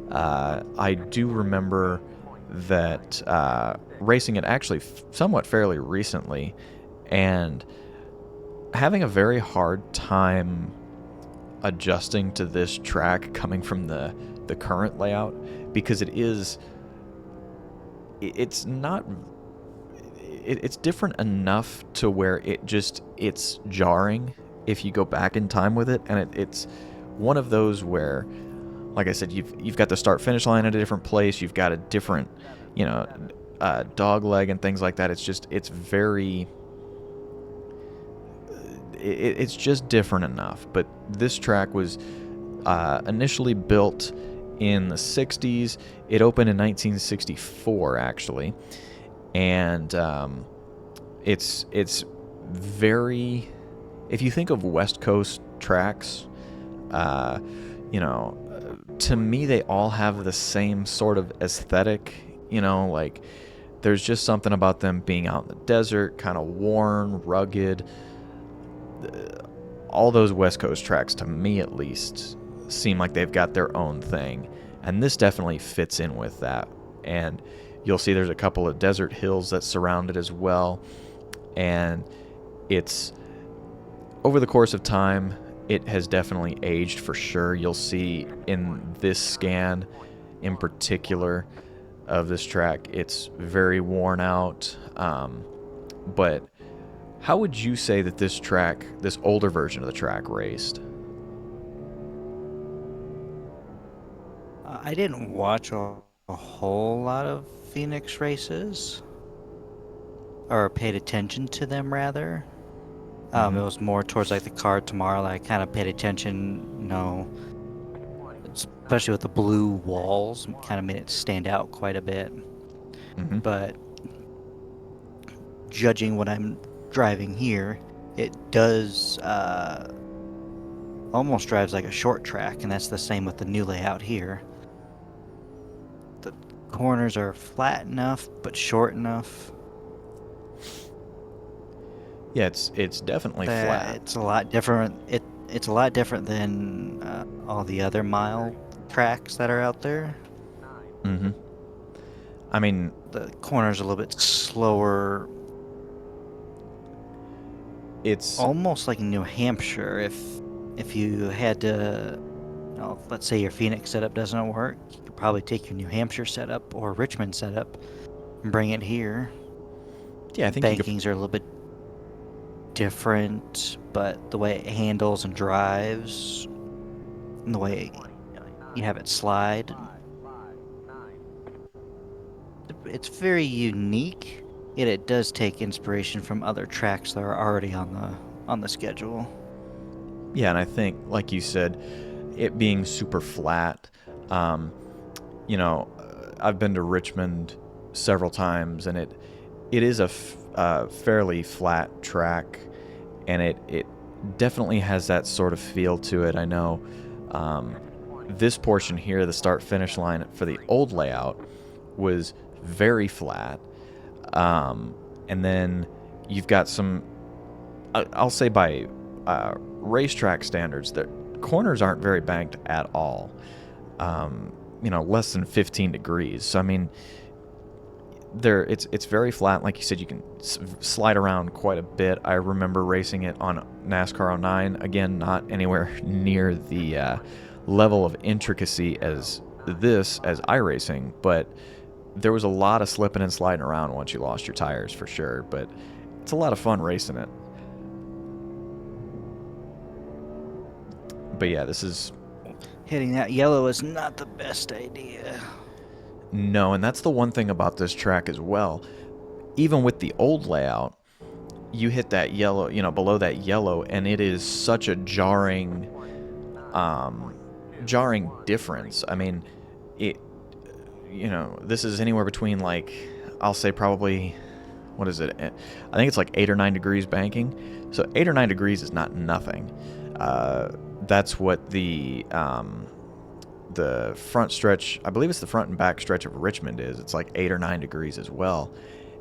I do remember that racing it actually somewhat fairly recently, and having a very hard time adjusting to this track coming from the current layout, because it's different enough to where it's jarring if you go back in time with it, and it's one of those where, like I said, you've got the start finish line at a different place, you've got a different dog leg and things like that. It's very it's just different enough. But this track was initially built in the 60s. It opened in 1964, actually. And it's very, if you think of West Coast tracks, uh, to me they all have the same sort of aesthetic. Like there's just something about them being out in the desert, kind of worn, rugged. All those West Coast tracks, to me at least, seem like they've got their own thing. And this definitely fits in with that. And you'll see there's a couple of desert hills that surround it as well. And it's, over the course of time, it has definitely aged for sure. You'll see in this scan in particular of this track, it's very worn out. But how would you say that this track, this older version of the track, raced?
I didn't watch a whole lot of Phoenix races, or paid attention to them rather. It was more towards like the card tomorrow that I kind of paid attention, especially with the blue walls, kind of made it stand out quite a bit.
Mm-hmm.
But judging what I'm driving here, it does almost drives like a short track, and that's the same with the new layout here. The corners are flat enough, but short enough.
Yeah, it's definitely flat.
It's a lot different. It's a lot different than all the other mile tracks that are out there.
Mm-hmm. I mean,
The corners are a little bit slower,
it's
almost like New Hampshire. If you had to, let's say your Phoenix setup doesn't work, you could probably take your New Hampshire setup or Richmond setup and bring it here.
yeah, I think you could,
Bankings are a little bit different, but the way it handles and drives, and the way you have it slide, it's very unique. Yet it does take inspiration from other tracks that are already on the schedule.
yeah, and I think, like you said, it being super flat. Um, I've been to Richmond several times, and it is a fairly flat track, and it definitely has that sort of feel to it. I know this portion here, the start finish line for the old layout, was very flat, and then you've got some. I'll say by racetrack standards, the corners aren't very banked at all. Less than 15 degrees. So I mean, it's very flat. Like you said, you can slide around quite a bit. I remember racing it on NASCAR '09. Again, not anywhere near the level of intricacy as iRacing, but there was a lot of slipping and sliding around once you lost your tires for sure. But it's a lot of fun racing it. But yeah, this is
Hitting that yellow is not the best idea.
no, and that's the one thing about this track as well. Even with the old layout, you hit that yellow, below that yellow, and it is such a jarring difference. I mean, this is anywhere between, like, I'll say probably, what is it? I think it's like 8 or 9 degrees banking. So 8 or 9 degrees is not nothing. That's what the front stretch, I believe it's the front and back stretch of Richmond is. It's like 8 or 9 degrees as well.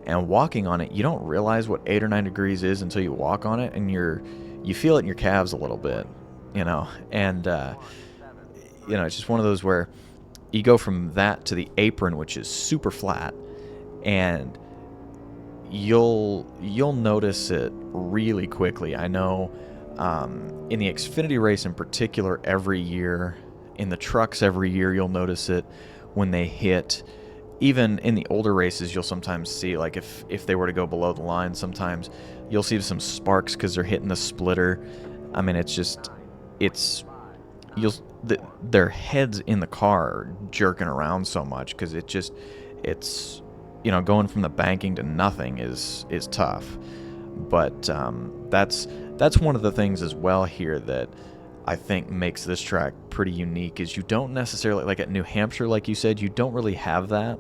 And walking on it, you don't realize what 8 or 9 degrees is until you walk on it, and you feel it in your calves a little bit, and it's just one of those where you go from that to the apron, which is super flat, and you'll notice it really quickly. I know in the Xfinity race in particular, every year, in the trucks every year, you'll notice it when they hit. Even in the older races, you'll sometimes see, like, if they were to go below the line, sometimes you'll see some sparks because they're hitting the splitter. I mean, their heads in the car are jerking around so much because it's going from the banking to nothing is tough. But that's one of the things as well here that I think makes this track pretty unique is you don't necessarily, like at New Hampshire, like you said, you don't really have that.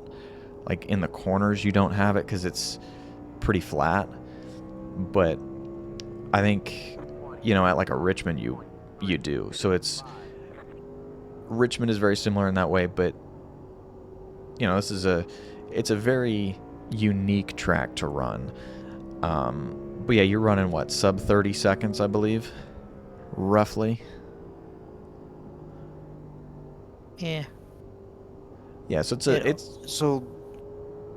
Like in the corners, you don't have it because it's pretty flat. But I think, at like a Richmond, you do. So Richmond is very similar in that way, but it's a very unique track to run. But yeah, you're running what, sub 30 seconds, I believe, roughly.
Yeah.
Yeah, so
Yeah.
it's
So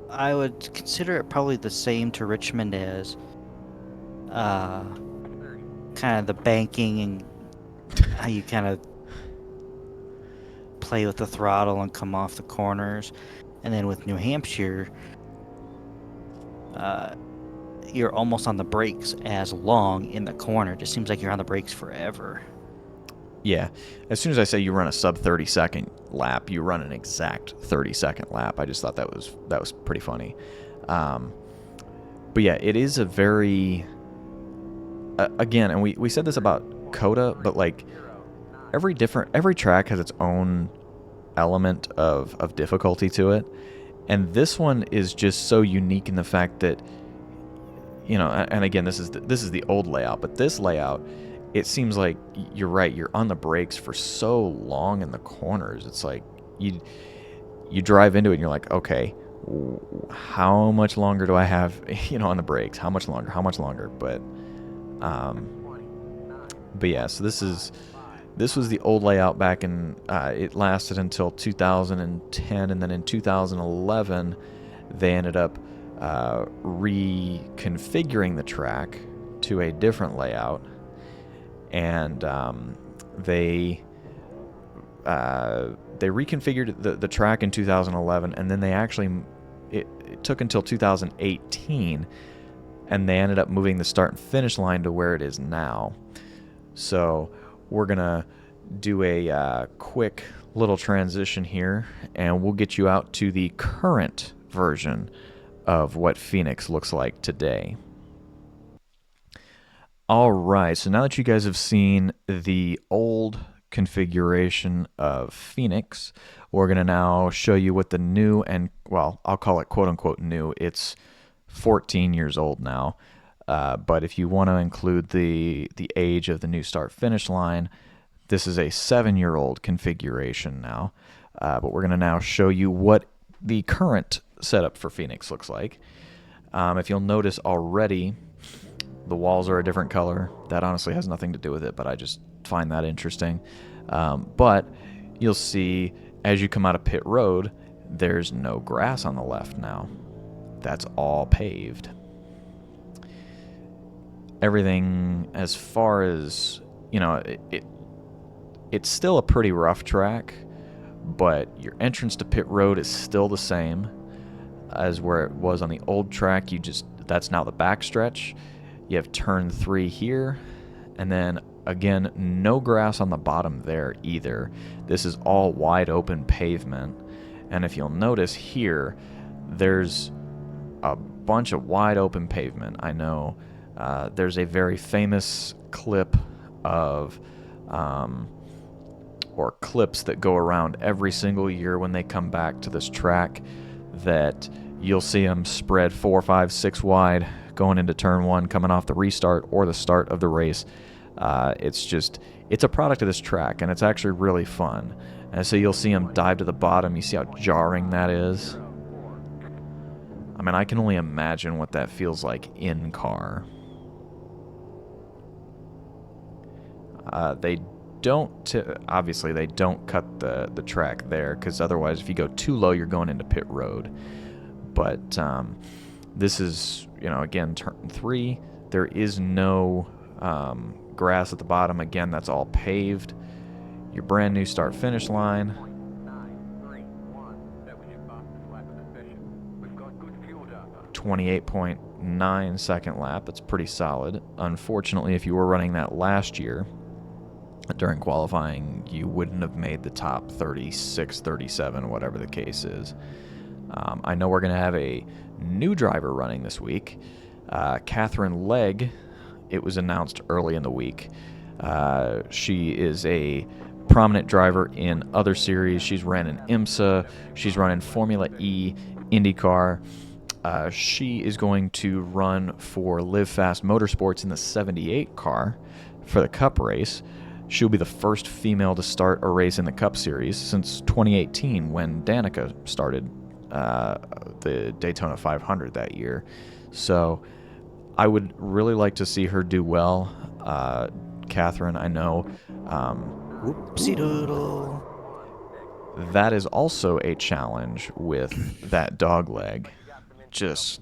I would consider it probably the same to Richmond as kind of the banking and how you kind of play with the throttle and come off the corners. And then with New Hampshire, you're almost on the brakes as long in the corner. It just seems like you're on the brakes forever.
yeah. As soon as I say you run a sub 30-second lap, you run an exact 30-second lap. I just thought that was pretty funny. But yeah, it is a very again, and we said this about COTA, but like every track has its own element of difficulty to it, and this one is just so unique in the fact that and again, this is the old layout, but this layout, it seems like you're right. You're on the brakes for so long in the corners. It's like you drive into it and you're like, okay, how much longer do I have, on the brakes? How much longer? How much longer? But yeah, so this was the old layout back in. It lasted until 2010, and then in 2011, they ended up reconfiguring the track to a different layout, and they reconfigured the track in 2011, and then they actually it took until 2018, and they ended up moving the start and finish line to where it is now. So we're gonna do a quick little transition here, and we'll get you out to the current version of what Phoenix looks like today. All right, so now that you guys have seen the old configuration of Phoenix, we're going to now show you what the new, and well, I'll call it quote unquote new. It's 14 years old now. But if you want to include the age of the new start finish line, this is a 7-year-old configuration now. But we're going to now show you what the current setup for Phoenix looks like. If you'll notice already, the walls are a different color. That honestly has nothing to do with it, but I just find that interesting. But you'll see as you come out of pit road, there's no grass on the left now. That's all paved. Everything, as far as, it's still a pretty rough track, but your entrance to pit road is still the same as where it was on the old track. That's now the backstretch. You have turn 3 here, and then again, no grass on the bottom there either. This is all wide open pavement, and if you'll notice here, there's a bunch of wide open pavement. I know there's a very famous clip of or clips that go around every single year when they come back to this track, that you'll see them spread 4, 5, 6 wide going into turn 1, coming off the restart or the start of the race. It's a product of this track, and it's actually really fun. And so you'll see them dive to the bottom. You see how jarring that is? I mean, I can only imagine what that feels like in car. Obviously they don't cut the track there, because otherwise if you go too low, you're going into pit road. But this is, again, turn 3. There is no grass at the bottom. Again, that's all paved. Your brand new start finish line. 28.9 second lap. That's pretty solid. Unfortunately, if you were running that last year during qualifying, you wouldn't have made the top 36, 37, whatever the case is. I know we're going to have a new driver running this week. Catherine Legg, it was announced early in the week. She is a prominent driver in other series. She's ran in IMSA, she's run in Formula E, IndyCar. She is going to run for Live Fast Motorsports in the 78 car for the Cup race. She'll be the first female to start a race in the Cup Series since 2018 when Danica started the Daytona 500 that year. So I would really like to see her do well. Catherine, I know.
Whoopsie doodle.
That is also a challenge with that dog leg. Just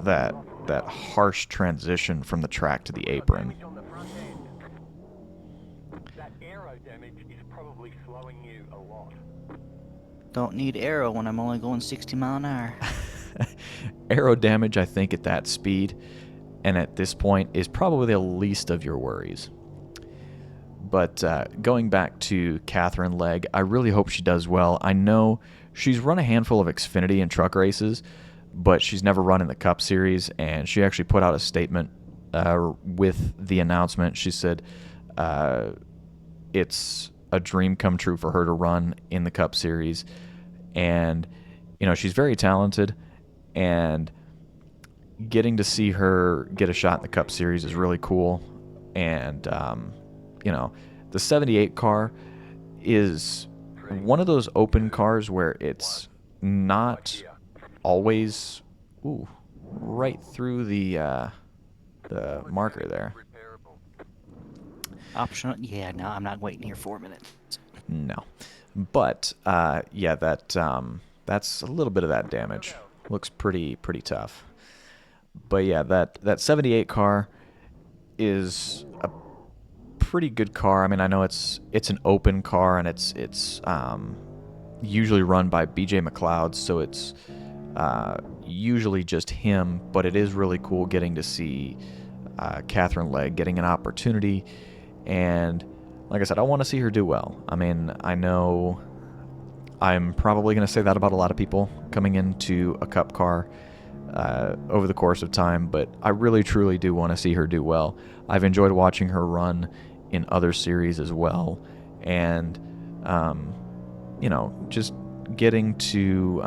that that harsh transition from the track to the apron.
Don't need arrow when I'm only going 60 mile an hour.
Aero damage, I think, at that speed and at this point is probably the least of your worries. But going back to Catherine Legg, I really hope she does well. I know she's run a handful of Xfinity and truck races, but she's never run in the Cup Series, and she actually put out a statement with the announcement. She said it's a dream come true for her to run in the Cup Series, and she's very talented, and getting to see her get a shot in the Cup Series is really cool. And the 78 car is one of those open cars where it's not always right through the marker there.
Optional? Yeah, no, I'm not waiting here 4 minutes.
No, but yeah, that's a little bit of that damage. Looks pretty tough. But yeah, that 78 car is a pretty good car. I mean, I know it's an open car, and it's usually run by BJ McLeod, so it's usually just him. But it is really cool getting to see Catherine Legg getting an opportunity, and like I said, I want to see her do well. I mean, I know I'm probably going to say that about a lot of people coming into a Cup car over the course of time, but I really truly do want to see her do well. I've enjoyed watching her run in other series as well, and just getting to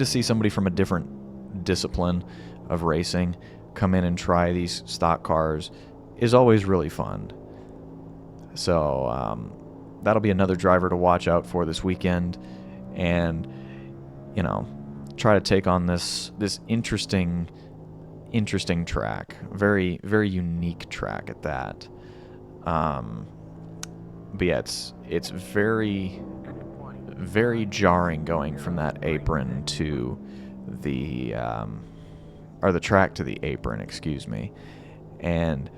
see somebody from a different discipline of racing come in and try these stock cars is always really fun. So that'll be another driver to watch out for this weekend, and try to take on this interesting track, very very unique track at that. But yeah, it's very very jarring going from that apron to the or the track to the apron, excuse me, and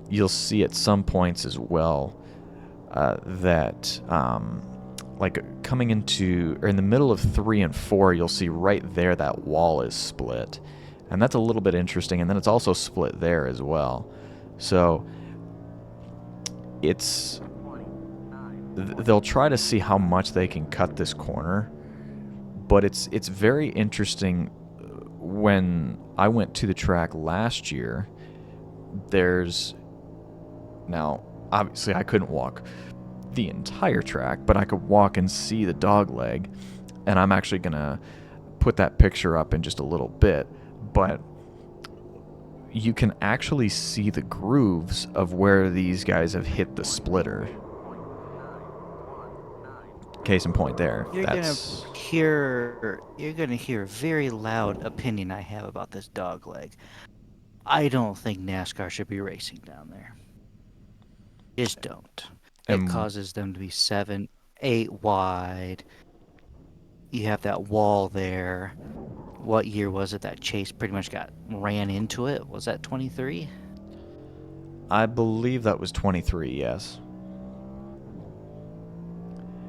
you'll see at some points as well that like coming into or in the middle of 3 and 4, you'll see right there that wall is split, and that's a little bit interesting. And then it's also split there as well. So they'll try to see how much they can cut this corner, but it's very interesting. When I went to the track last year, now obviously I couldn't walk the entire track, but I could walk and see the dog leg, and I'm actually gonna put that picture up in just a little bit, but you can actually see the grooves of where these guys have hit the splitter. Case in point there.
You're gonna hear a very loud opinion I have about this dog leg. I don't think NASCAR should be racing down there. Just don't. It causes them to be 7, 8 wide. You have that wall there. What year was it that Chase pretty much ran into it? Was that 23?
I believe that was 23, yes.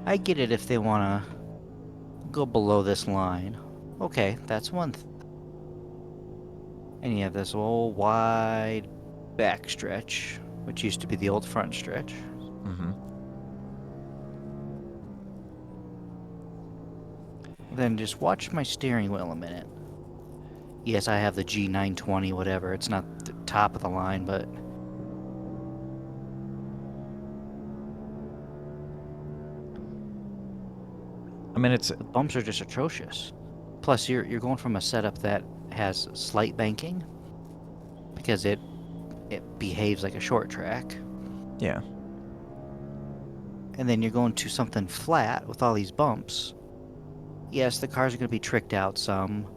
I get it if they want to go below this line. Okay, that's one and you have this old wide back stretch, which used to be the old front stretch.
Mm-hmm.
Then just watch my steering wheel a minute. Yes, I have the G920, whatever. It's not the top of the line, but
I mean, it's
the bumps are just atrocious. Plus, you're going from a setup that has slight banking because it behaves like a short track,
yeah.
and then you're going to something flat with all these bumps. Yes, the cars are going to be tricked out some,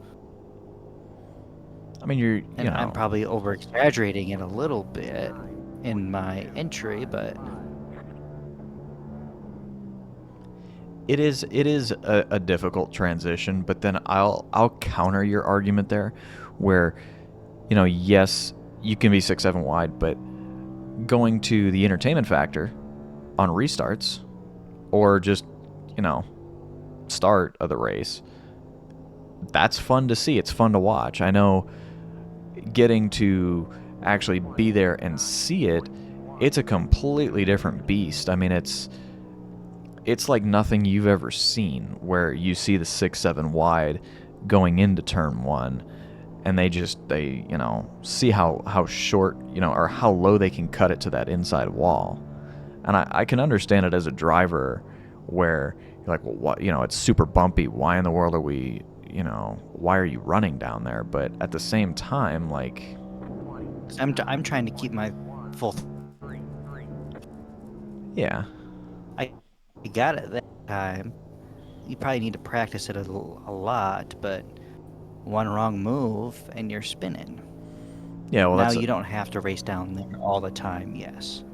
I mean, you
and I'm
know,
probably over exaggerating it a little bit in my entry, but
it is a difficult transition, but then I'll counter your argument there, where yes, you can be 6-7 wide, but going to the entertainment factor on restarts or just you know start of the race, that's fun to see. It's fun to watch. I know getting to actually be there and see it, it's a completely different beast. I mean, it's like nothing you've ever seen, where you see the 6-7 wide going into turn one, and they see how short, or how low they can cut it to that inside wall. And I can understand it as a driver, where you're like, well, what, it's super bumpy. Why in the world are we, why are you running down there? But at the same time, like,
I'm trying to keep my full.
yeah,
I got it that time. You probably need to practice it a lot, but one wrong move and you're spinning.
yeah. Well,
Now
that's
you don't have to race down there all the time, yes.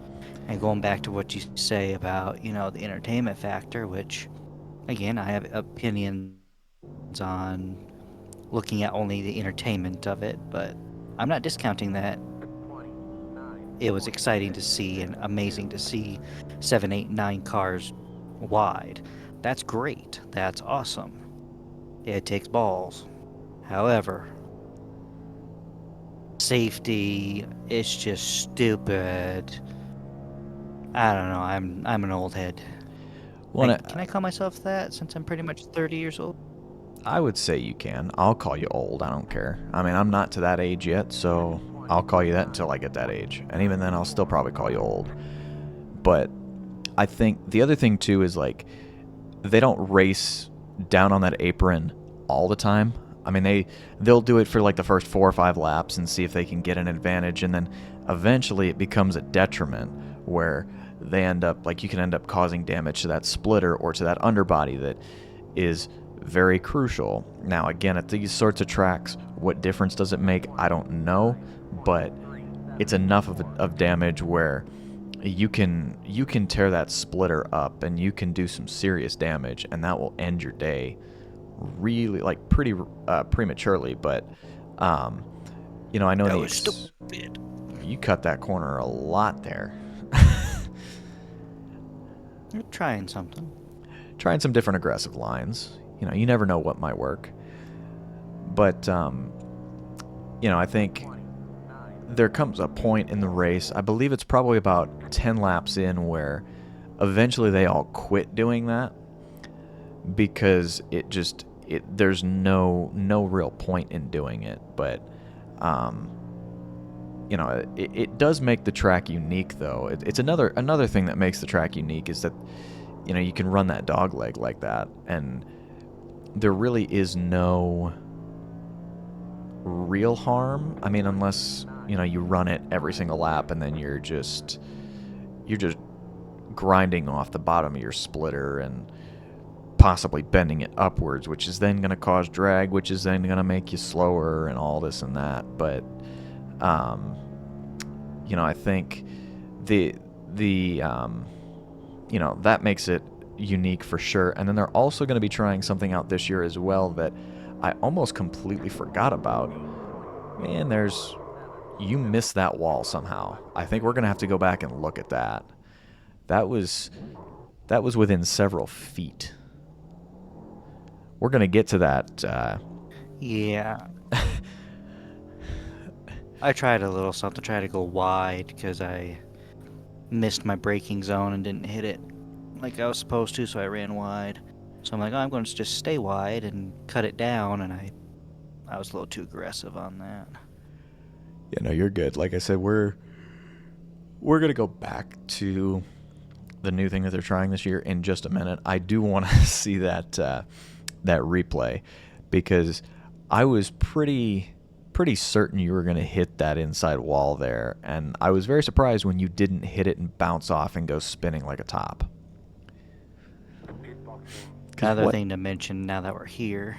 And going back to what you say about, the entertainment factor, which, again, I have opinions on looking at only the entertainment of it, but I'm not discounting that. It was exciting to see and amazing to see 7, 8, 9 cars wide. That's great. That's awesome. It takes balls. However, safety, it's just stupid. I don't know. I'm an old head.
one.
Can I call myself that since I'm pretty much 30 years old?
I would say you can. I'll call you old. I don't care. I mean, I'm not to that age yet, so I'll call you that until I get that age. And even then, I'll still probably call you old. But I think the other thing too is, like, they don't race down on that apron all the time. I mean, they'll do it for like the first 4 or 5 laps and see if they can get an advantage, and then eventually it becomes a detriment, where they end up, like, you can end up causing damage to that splitter or to that underbody that is very crucial. Now, again, at these sorts of tracks, what difference does it make? I don't know, but it's enough of damage where you can tear that splitter up and you can do some serious damage, and that will end your day really, like, pretty prematurely. But um, I know
That
the
was stupid.
you cut that corner a lot there.
You're trying something.
Trying some different aggressive lines. You never know what might work. But I think there comes a point in the race, I believe it's probably about 10 laps in, where eventually they all quit doing that, because there's no real point in doing it. But um, it does make the track unique, though. It's another thing that makes the track unique, is that you can run that dog leg like that, and there really is no real harm. I mean, unless you run it every single lap, and then you're just grinding off the bottom of your splitter and possibly bending it upwards, which is then going to cause drag, which is then going to make you slower and all this and that. But um, I think the that makes it unique for sure. And then they're also going to be trying something out this year as well that I almost completely forgot about. Man, you missed that wall somehow. I think we're going to have to go back and look at that. That was within several feet. We're going to get to that.
Yeah. I tried a little something, tried to go wide because I missed my braking zone and didn't hit it like I was supposed to, so I ran wide. So I'm like, oh, I'm going to just stay wide and cut it down, and I I was a little too aggressive on that.
Yeah, no, you're good. Like I said, we're gonna go back to the new thing that they're trying this year in just a minute. I do want to see that replay because I was pretty certain you were going to hit that inside wall there, and I was very surprised when you didn't hit it and bounce off and go spinning like a top. Because
Another
what?
thing to mention now that we're here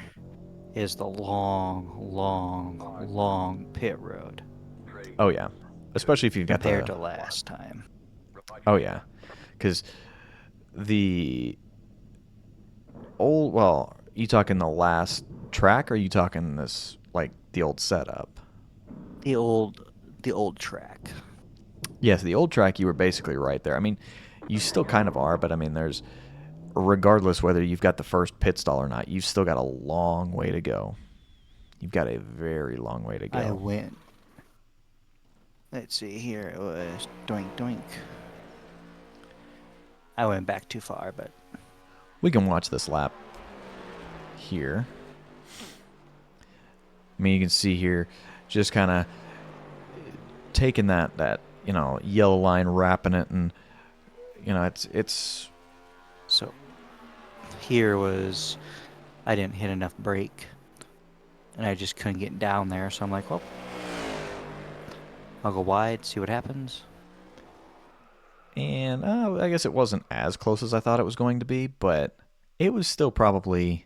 is the long, long, long pit road
Oh yeah, especially if you've got
compared
the.
to last time.
Oh yeah, because the old. Well, you talking the last track, or are you talking this like the old setup?
The old, the old track.
Yes, the old track, you were basically right there. I mean, you still kind of are, but I mean, there's regardless whether you've got the first pit stall or not, you've still got a long way to go. You've got a very long way to
I
go.
went. Let's see here. It was doink doink. I went back too far, but
We can watch this lap here. I mean, you can see here, just kind of taking that yellow line, wrapping it, and it's
so here was I didn't hit enough brake, and I just couldn't get down there. So I'm like, well, I'll go wide, see what happens.
and I guess it wasn't as close as I thought it was going to be, but it was still probably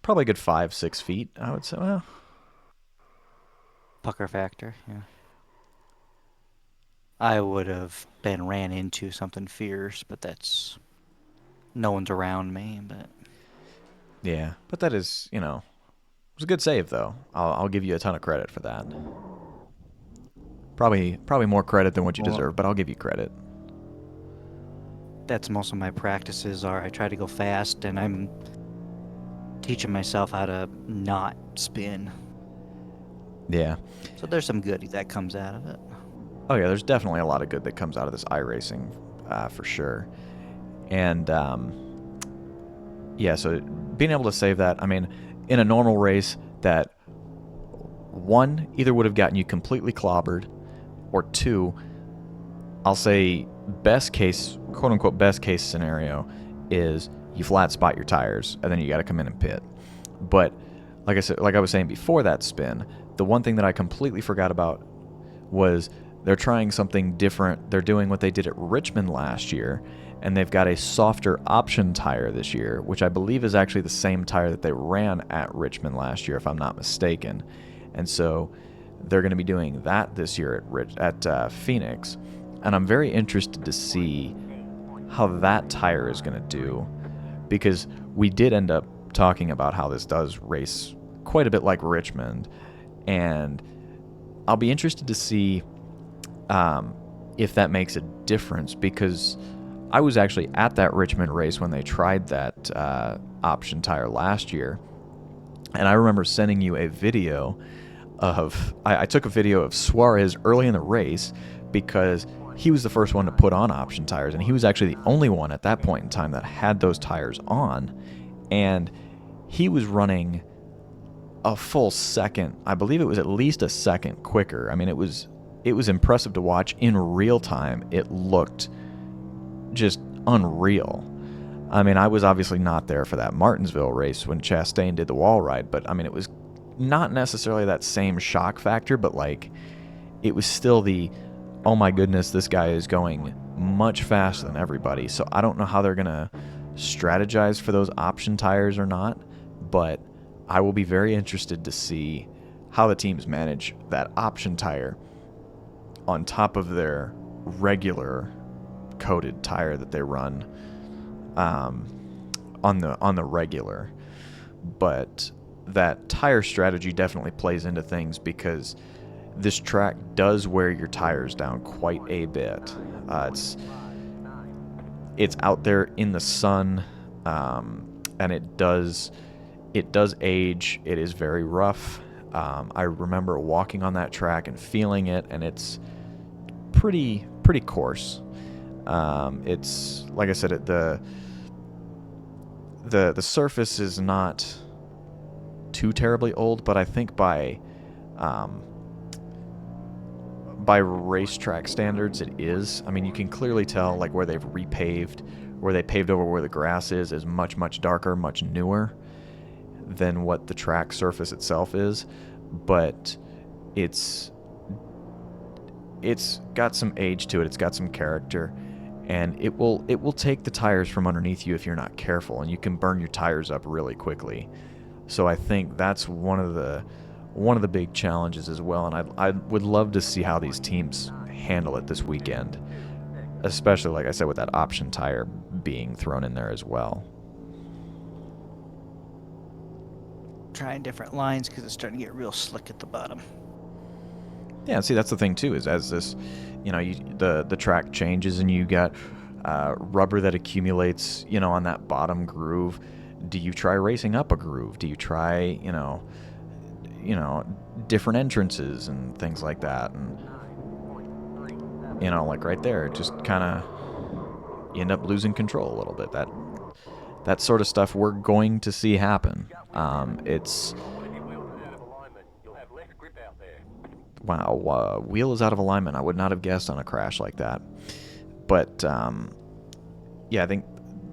a good 5-6 feet. I would say. Well,
Pucker factor, yeah. I would have been ran into something fierce, but that's no one's around me. But
yeah, but that is it was a good save though. I'll give you a ton of credit for that. Probably more credit than what you
well,
deserve, but I'll give you credit.
that's most of my practices are. I try to go fast, and I'm teaching myself how to not spin.
Yeah.
So there's some good that comes out of it.
Oh yeah, there's definitely a lot of good that comes out of this iRacing, for sure. And yeah, so being able to save that, I mean, in a normal race, that one either would have gotten you completely clobbered, or two, I'll say best case, quote unquote, best case scenario is you flat spot your tires and then you got to come in and pit. But like I said, like I was saying before that spin, the one thing that I completely forgot about was they're trying something different. They're doing what they did at Richmond last year, and they've got a softer option tire this year, which I believe is actually the same tire that they ran at Richmond last year, if I'm not mistaken. And so they're going to be doing that this year at Phoenix, and I'm very interested to see how that tire is going to do, because we did end up talking about how this does race quite a bit like Richmond, and I'll be interested to see if that makes a difference, because I was actually at that Richmond race when they tried that option tire last year, and I remember sending you a video of I took a video of Suarez early in the race because he was the first one to put on option tires, and he was actually the only one at that point in time that had those tires on, and he was running a full second. I believe it was at least a second quicker. I mean, it was impressive to watch in real time. It looked just unreal. I mean, I was obviously not there for that Martinsville race when Chastain did the wall ride, but I mean, it was not necessarily that same shock factor, but like, it was still the, oh my goodness, this guy is going much faster than everybody. So I don't know how they're going to strategize for those option tires or not, but I will be very interested to see how the teams manage that option tire on top of their regular coated tire that they run on the regular. But that tire strategy definitely plays into things, because this track does wear your tires down quite a bit. It's out there in the sun, and it does age. It is very rough. I remember walking on that track and feeling it, and it's pretty coarse. It's like I said, the surface is not too terribly old, but I think by racetrack standards, it is. I mean, you can clearly tell like where they've repaved, where they paved over where the grass is much much darker, much newer than what the track surface itself is, but it's it's got some age to it. It's got some character, and it will take the tires from underneath you if you're not careful, and you can burn your tires up really quickly. So I think that's one of the big challenges as well, and I would love to see how these teams handle it this weekend, especially like I said with that option tire being thrown in there as well.
Trying different lines because it's starting to get real slick at the bottom.
Yeah, see that's the thing too is as this, the track changes and you got rubber that accumulates, on that bottom groove. Do you try racing up a groove? Do you try, different entrances and things like that? And like right there, it just kind of you end up losing control a little bit. That sort of stuff we're going to see happen. It's wow, wheel is out of alignment. I would not have guessed on a crash like that. But yeah, I think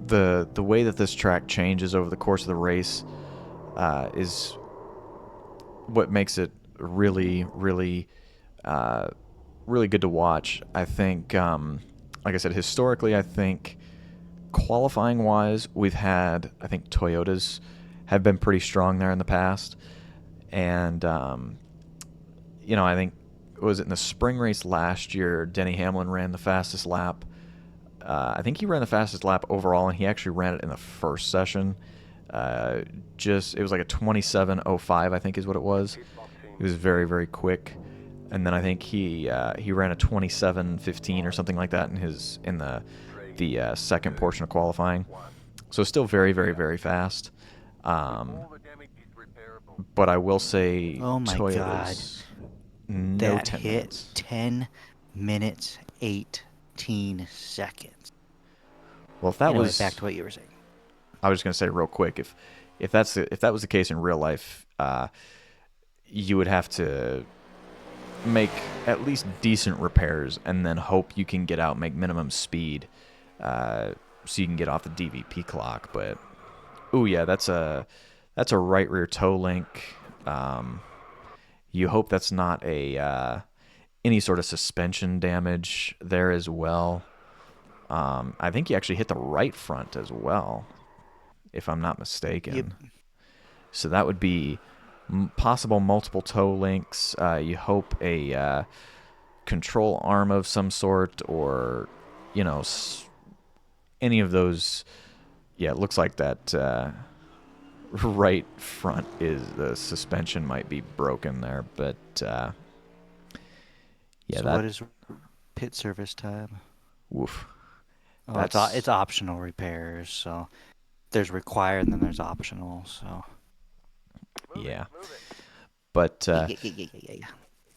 the way that this track changes over the course of the race is what makes it really, really, really good to watch. I think, like I said, historically, I think qualifying wise, I think Toyotas have been pretty strong there in the past. And, I think, was it in the spring race last year, Denny Hamlin ran the fastest lap. I think he ran the fastest lap overall, and he actually ran it in the first session. It was like a 27:05, I think is what it was. He was very, very quick. And then I think he ran a 27:15 or something like that in the second portion of qualifying. So still very, very, very fast. But I will say,
Oh my
Toyotas,
God.
no
That
10
hit
minutes.
10 minutes 18 seconds.
Well, if that
Anyway,
was,
back to what you were saying.
I was just gonna say real quick, if that was the case in real life, you would have to make at least decent repairs and then hope you can get out, make minimum speed, so you can get off the DVP clock. But ooh yeah, that's a right rear toe link. You hope that's not any sort of suspension damage there as well. I think he actually hit the right front as well, if I'm not mistaken.
Yep.
So that would be possible multiple toe links. You hope a control arm of some sort, or any of those. Yeah, it looks like that right front is the suspension might be broken there, but yeah,
So
that
what is pit service time?
woof.
Oh,
That's
it's optional repairs. So there's required and then there's optional. So
yeah, but
yeah.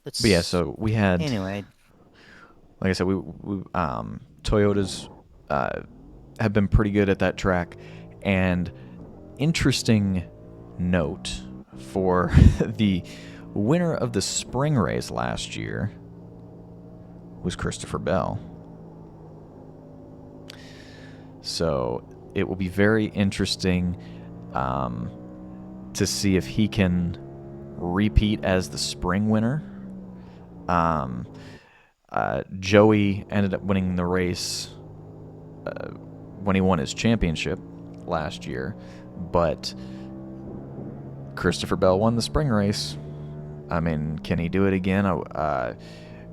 but yeah. So we had,
Anyway,
like I said, we Toyotas have been pretty good at that track, and interesting note for the winner of the spring race last year was Christopher Bell. So it will be very interesting to see if he can repeat as the spring winner. Joey ended up winning the race when he won his championship last year, but Christopher Bell won the spring race. I mean, can he do it again?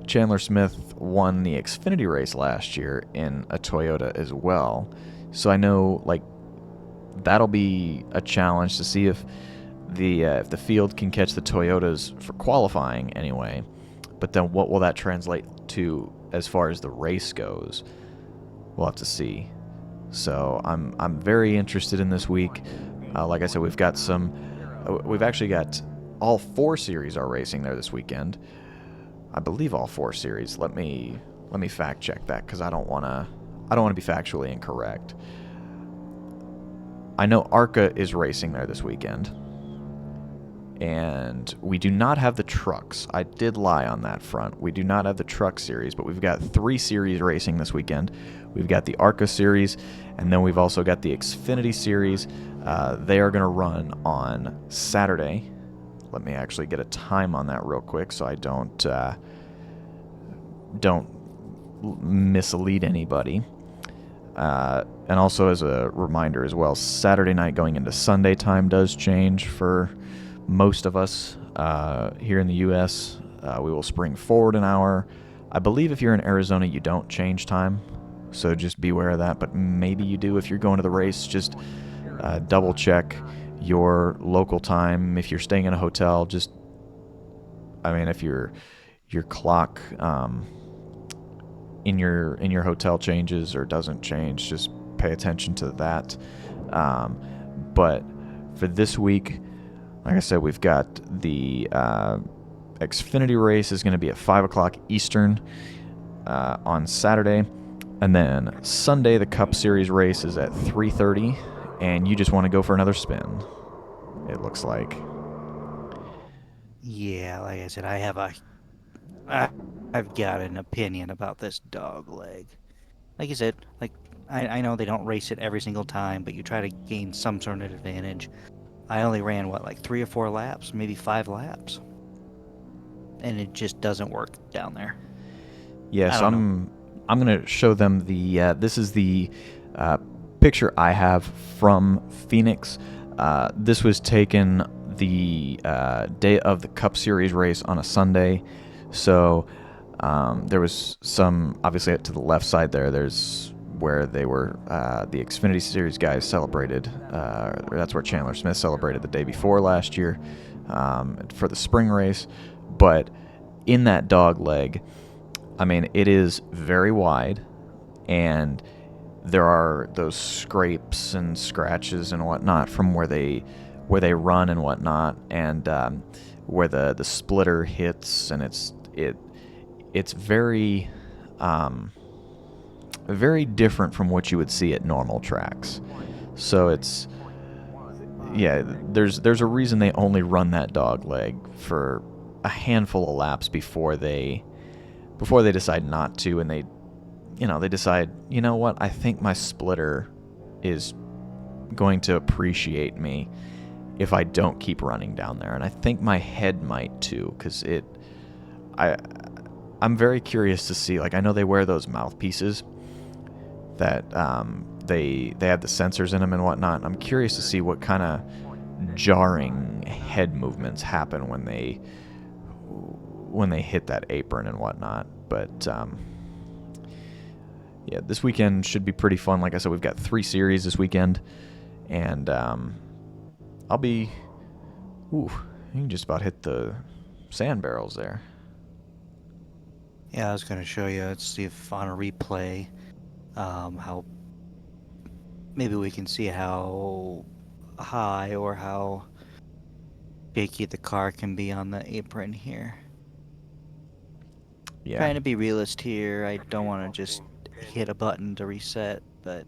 Chandler Smith won the Xfinity race last year in a Toyota as well. So I know, like, that'll be a challenge to see if the field can catch the Toyotas for qualifying anyway. But then what will that translate to as far as the race goes? We'll have to see. So I'm very interested in this week. Like I said, we've actually got all 4 series are racing there this weekend. I believe all 4 series. Let me fact check that, because I don't want to be factually incorrect. I know ARCA is racing there this weekend. And we do not have the trucks. I did lie on that front. We do not have the truck series, but we've got 3 series racing this weekend. We've got the ARCA series, and then we've also got the Xfinity series. They are going to run on Saturday. Let me actually get a time on that real quick so I don't mislead anybody. And also as a reminder as well, Saturday night going into Sunday time does change for most of us here in the U.S. We will spring forward an hour. I believe if you're in Arizona, you don't change time, so just be aware of that. But maybe you do if you're going to the race. Just double check your local time. If you're staying in a hotel, if your clock in your hotel changes or doesn't change, just pay attention to that. But for this week, like I said, we've got the Xfinity race is going to be at 5 o'clock Eastern on Saturday. And then Sunday, the Cup Series race is at 3:30, and you just want to go for another spin, it looks like.
Yeah, like I said, I've got an opinion about this dog leg. Like you said, I know they don't race it every single time, but you try to gain some sort of advantage. I only ran, like 3 or 4 laps, maybe 5 laps. And it just doesn't work down there.
Yeah,
I
so
don't know.
I'm going to show them this is the picture I have from Phoenix. This was taken the day of the Cup Series race on a Sunday. So there was some, obviously to the left side there's where they were, the Xfinity Series guys celebrated. That's where Chandler Smith celebrated the day before last year for the spring race. But in that dog leg, it is very wide, and there are those scrapes and scratches and whatnot from where they run and whatnot, and where the splitter hits, and it's very very different from what you would see at normal tracks. So there's a reason they only run that dog leg for a handful of laps before they decide not to, and they decide, you know what, I think my splitter is going to appreciate me if I don't keep running down there, and I think my head might too, because I'm very curious to see, I know they wear those mouthpieces that they have the sensors in them and whatnot. I'm curious to see what kind of jarring head movements happen when they hit that apron and whatnot. But this weekend should be pretty fun. Like I said, we've got 3 series this weekend, and I'll be, you can just about hit the sand barrels there.
Yeah, I was going to show you. Let's see if on a replay, how maybe we can see how high or how shaky the car can be on the apron here.
Yeah.
Trying to be realist here. I don't want to just hit a button to reset, but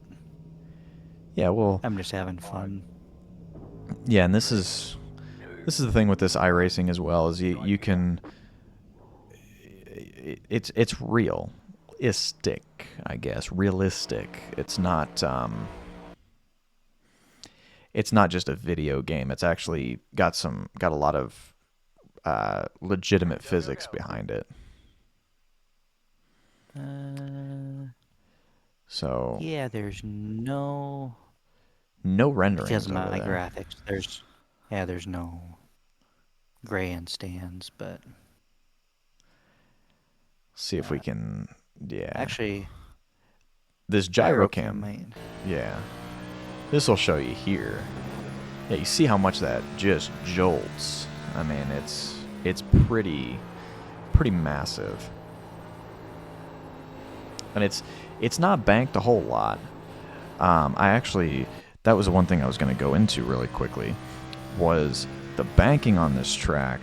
yeah, well,
I'm just having fun.
Yeah, and this is the thing with this iRacing as well, is you can, it's realistic, I guess. Realistic. It's not just a video game. It's actually got a lot of legitimate physics behind it. So
yeah, there's no
renderings
because of
over
my
there.
graphics. There's no grandstands, but
see if we can. Yeah,
actually,
this gyro cam. Yeah, this will show you here. Yeah, you see how much that just jolts. It's pretty massive, and it's not banked a whole lot. That was the one thing I was going to go into really quickly, was the banking on this track.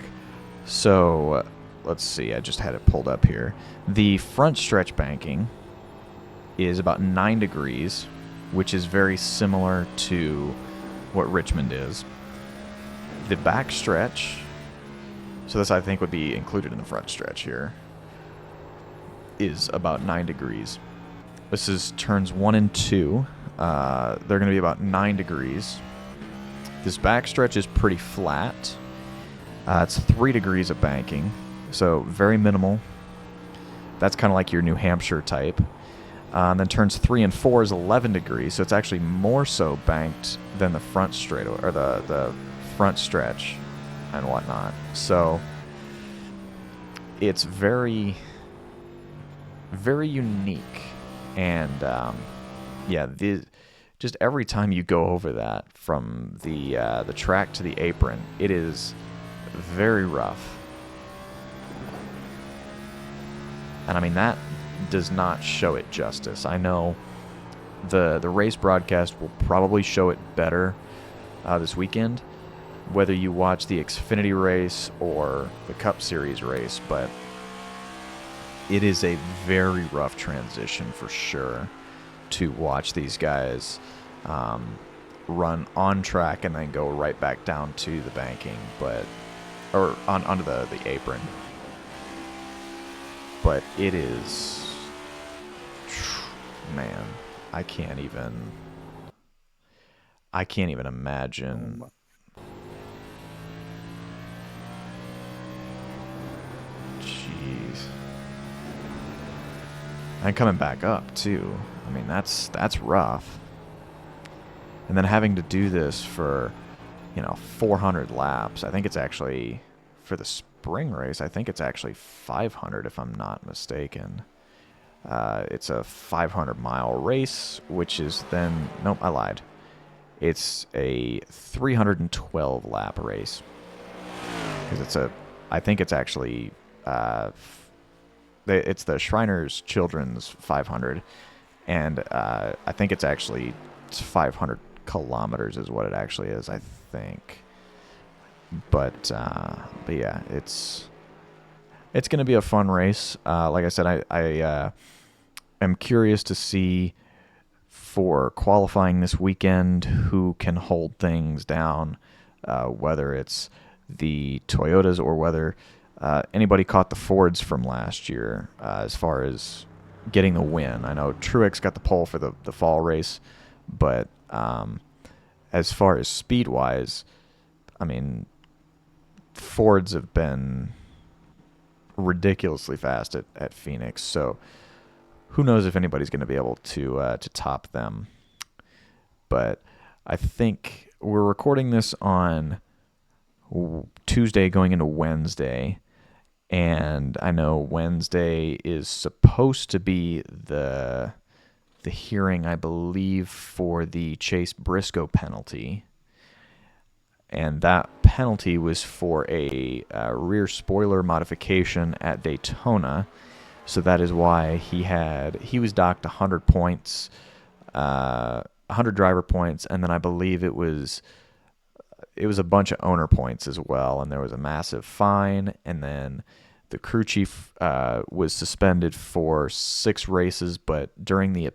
So let's see, I just had it pulled up here. The front stretch banking is about 9 degrees, which is very similar to what Richmond is. The back stretch, so this I think would be included in the front stretch here, is about 9 degrees. This is turns 1 and 2. They're going to be about 9 degrees. This back stretch is pretty flat. It's 3 degrees of banking, so very minimal. That's kind of like your New Hampshire type. And then turns 3 and 4 is 11 degrees, so it's actually more so banked than the front straight or the front stretch and whatnot. So it's very, very unique, and yeah, just every time you go over that from the track to the apron, it is very rough. And I mean, that does not show it justice. I know the race broadcast will probably show it better this weekend, whether you watch the Xfinity race or the Cup Series race, but it is a very rough transition for sure to watch these guys run on track and then go right back down to the banking, or onto the apron. But it is, man, I can't even imagine. Jeez. And coming back up too. I mean, that's rough. And then having to do this for, 400 laps. I think it's actually for the spring race. I think it's actually 500 if I'm not mistaken. It's a 500-mile race, which is then... Nope, I lied. It's a 312 lap race. Because I think it's actually... it's the Shriners Children's 500. And I think it's 500 kilometers is what it actually is, I think. But yeah, it's going to be a fun race. Like I said, I am curious to see for qualifying this weekend who can hold things down, whether it's the Toyotas or whether anybody caught the Fords from last year as far as getting the win. I know Truex got the pole for the fall race, but as far as speed-wise, I mean, Fords have been ridiculously fast at Phoenix, so who knows if anybody's going to be able to top them. But I think we're recording this on Tuesday going into Wednesday, and I know Wednesday is supposed to be the hearing, I believe, for the Chase Briscoe penalty. And that penalty was for a rear spoiler modification at Daytona. So that is why he was docked 100 points, 100 driver points, and then I believe it was a bunch of owner points as well, and there was a massive fine, and then the crew chief was suspended for 6 races, but during the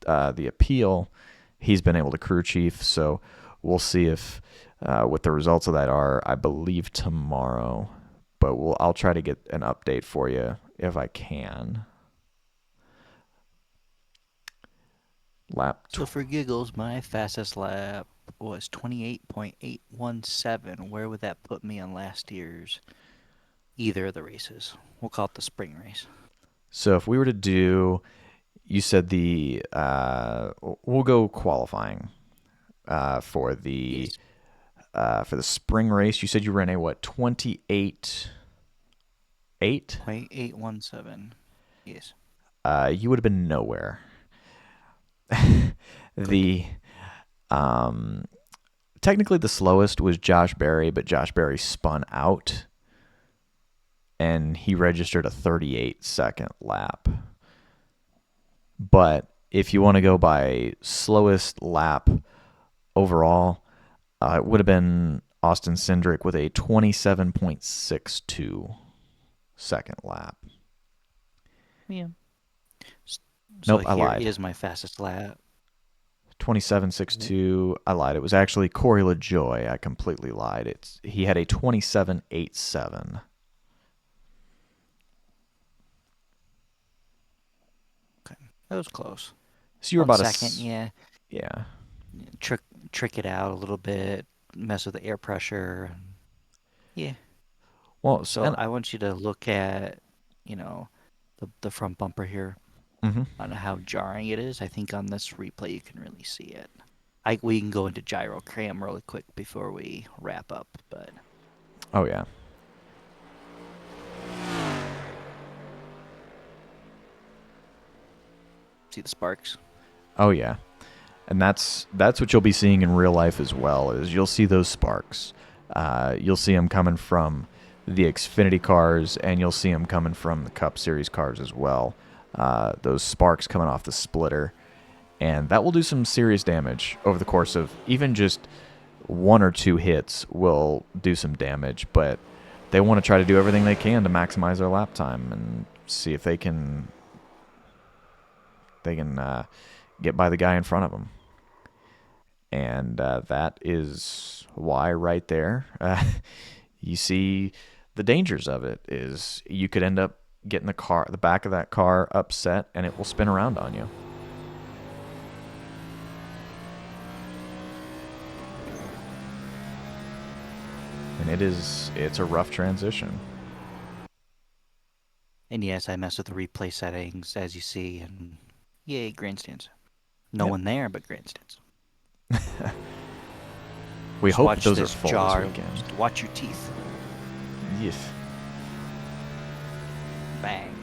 appeal, he's been able to crew chief, so we'll see if what the results of that are, I believe tomorrow, but I'll try to get an update for you if I can.
So for giggles, my fastest lap was 28.817. Where would that put me on last year's either of the races? We'll call it the spring race.
So if we were to do, you said we'll go qualifying for the
Yes.
for the spring race. You said you ran a what, 28.8?
0.817. Yes.
You would have been nowhere.
Good.
the technically the slowest was Josh Berry, but Josh Berry spun out and he registered a 38-second lap. But if you want to go by slowest lap overall, it would have been Austin Cindric with a 27.62 second lap.
Yeah. So
Nope, I
here
lied.
is my fastest lap.
27.62. I lied. It was actually Corey LaJoy. I completely lied. He had a 27.87.
Okay, that was close.
So you were
On
about
second, yeah,
yeah.
trick trick it out a little bit, mess with the air pressure. Yeah.
Well,
So
and
I want you to look at, you know, the front bumper here
mhm.
on how jarring it is. I think on this replay you can really see it. We can go into gyro cam really quick before we wrap up, but
Oh yeah.
see the sparks.
Oh yeah. And that's what you'll be seeing in real life as well. Is you'll see those sparks. You'll see them coming from the Xfinity cars, and you'll see them coming from the Cup Series cars as well. Those sparks coming off the splitter, and that will do some serious damage over the course of even just one or two hits. Will do some damage, but they want to try to do everything they can to maximize their lap time and see if they can get by the guy in front of them. And that is why right there you see the dangers of it is you could end up getting the back of that car upset, and it will spin around on you. And it's a rough transition.
And yes, I mess with the replay settings as you see, and yay, grandstands. No
Yep.
one there but grandstands.
We
Just
hope that
watch
those are
this
full
jar.
this weekend.
Just watch your teeth.
Yes.
Bang.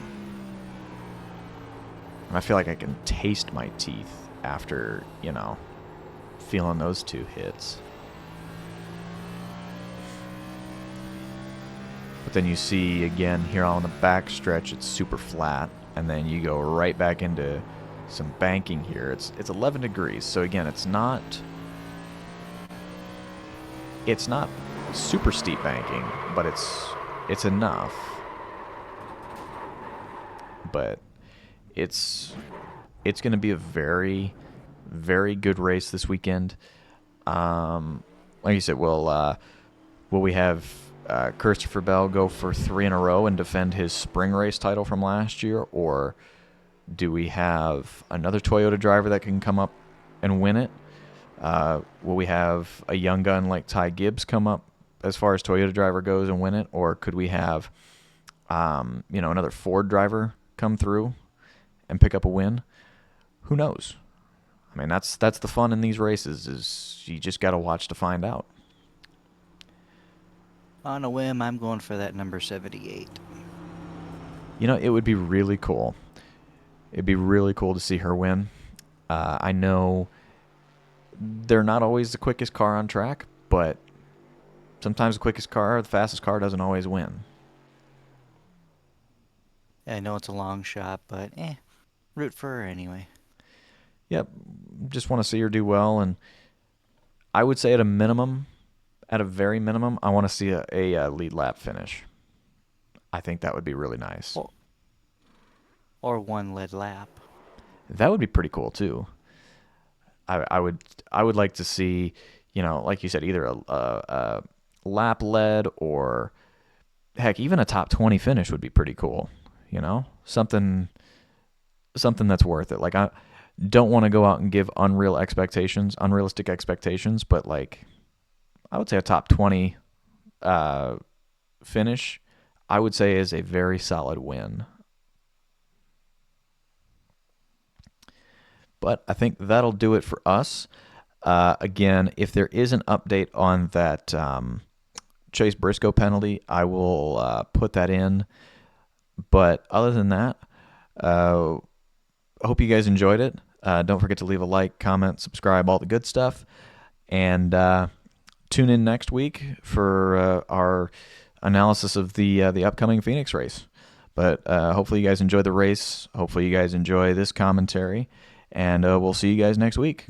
And I feel like I can taste my teeth after, feeling those two hits. But then you see again here on the back stretch, it's super flat, and then you go right back into some banking here. It's 11 degrees, so again, it's not super steep banking, but it's enough. But it's going to be a very, very good race this weekend. Like you said, will we have Christopher Bell go for 3 in a row and defend his spring race title from last year, or do we have another Toyota driver that can come up and win it? Will we have a young gun like Ty Gibbs come up as far as Toyota driver goes and win it, or could we have another Ford driver come through and pick up a win? Who knows? I mean, that's the fun in these races, is you just got to watch to find out.
On a whim, I'm going for that number 78.
It would be really cool. It'd be really cool to see her win. I know they're not always the quickest car on track, but sometimes the quickest car, the fastest car, doesn't always win.
I know it's a long shot, but root for her anyway.
Yep, just want to see her do well, and I would say at a very minimum, I want to see a lead lap finish. I think that would be really nice.
Or one lead lap.
That would be pretty cool too. I would like to see, like you said, either a lap lead, or heck, even a top 20 finish would be pretty cool. Something that's worth it. Like, I don't want to go out and give unrealistic expectations, but like, I would say a top 20 finish, I would say, is a very solid win. But I think that'll do it for us. Again, if there is an update on that Chase Briscoe penalty, I will put that in. But other than that, I hope you guys enjoyed it. Don't forget to leave a like, comment, subscribe, all the good stuff. And tune in next week for our analysis of the upcoming Phoenix race. But hopefully you guys enjoy the race. Hopefully you guys enjoy this commentary. And we'll see you guys next week.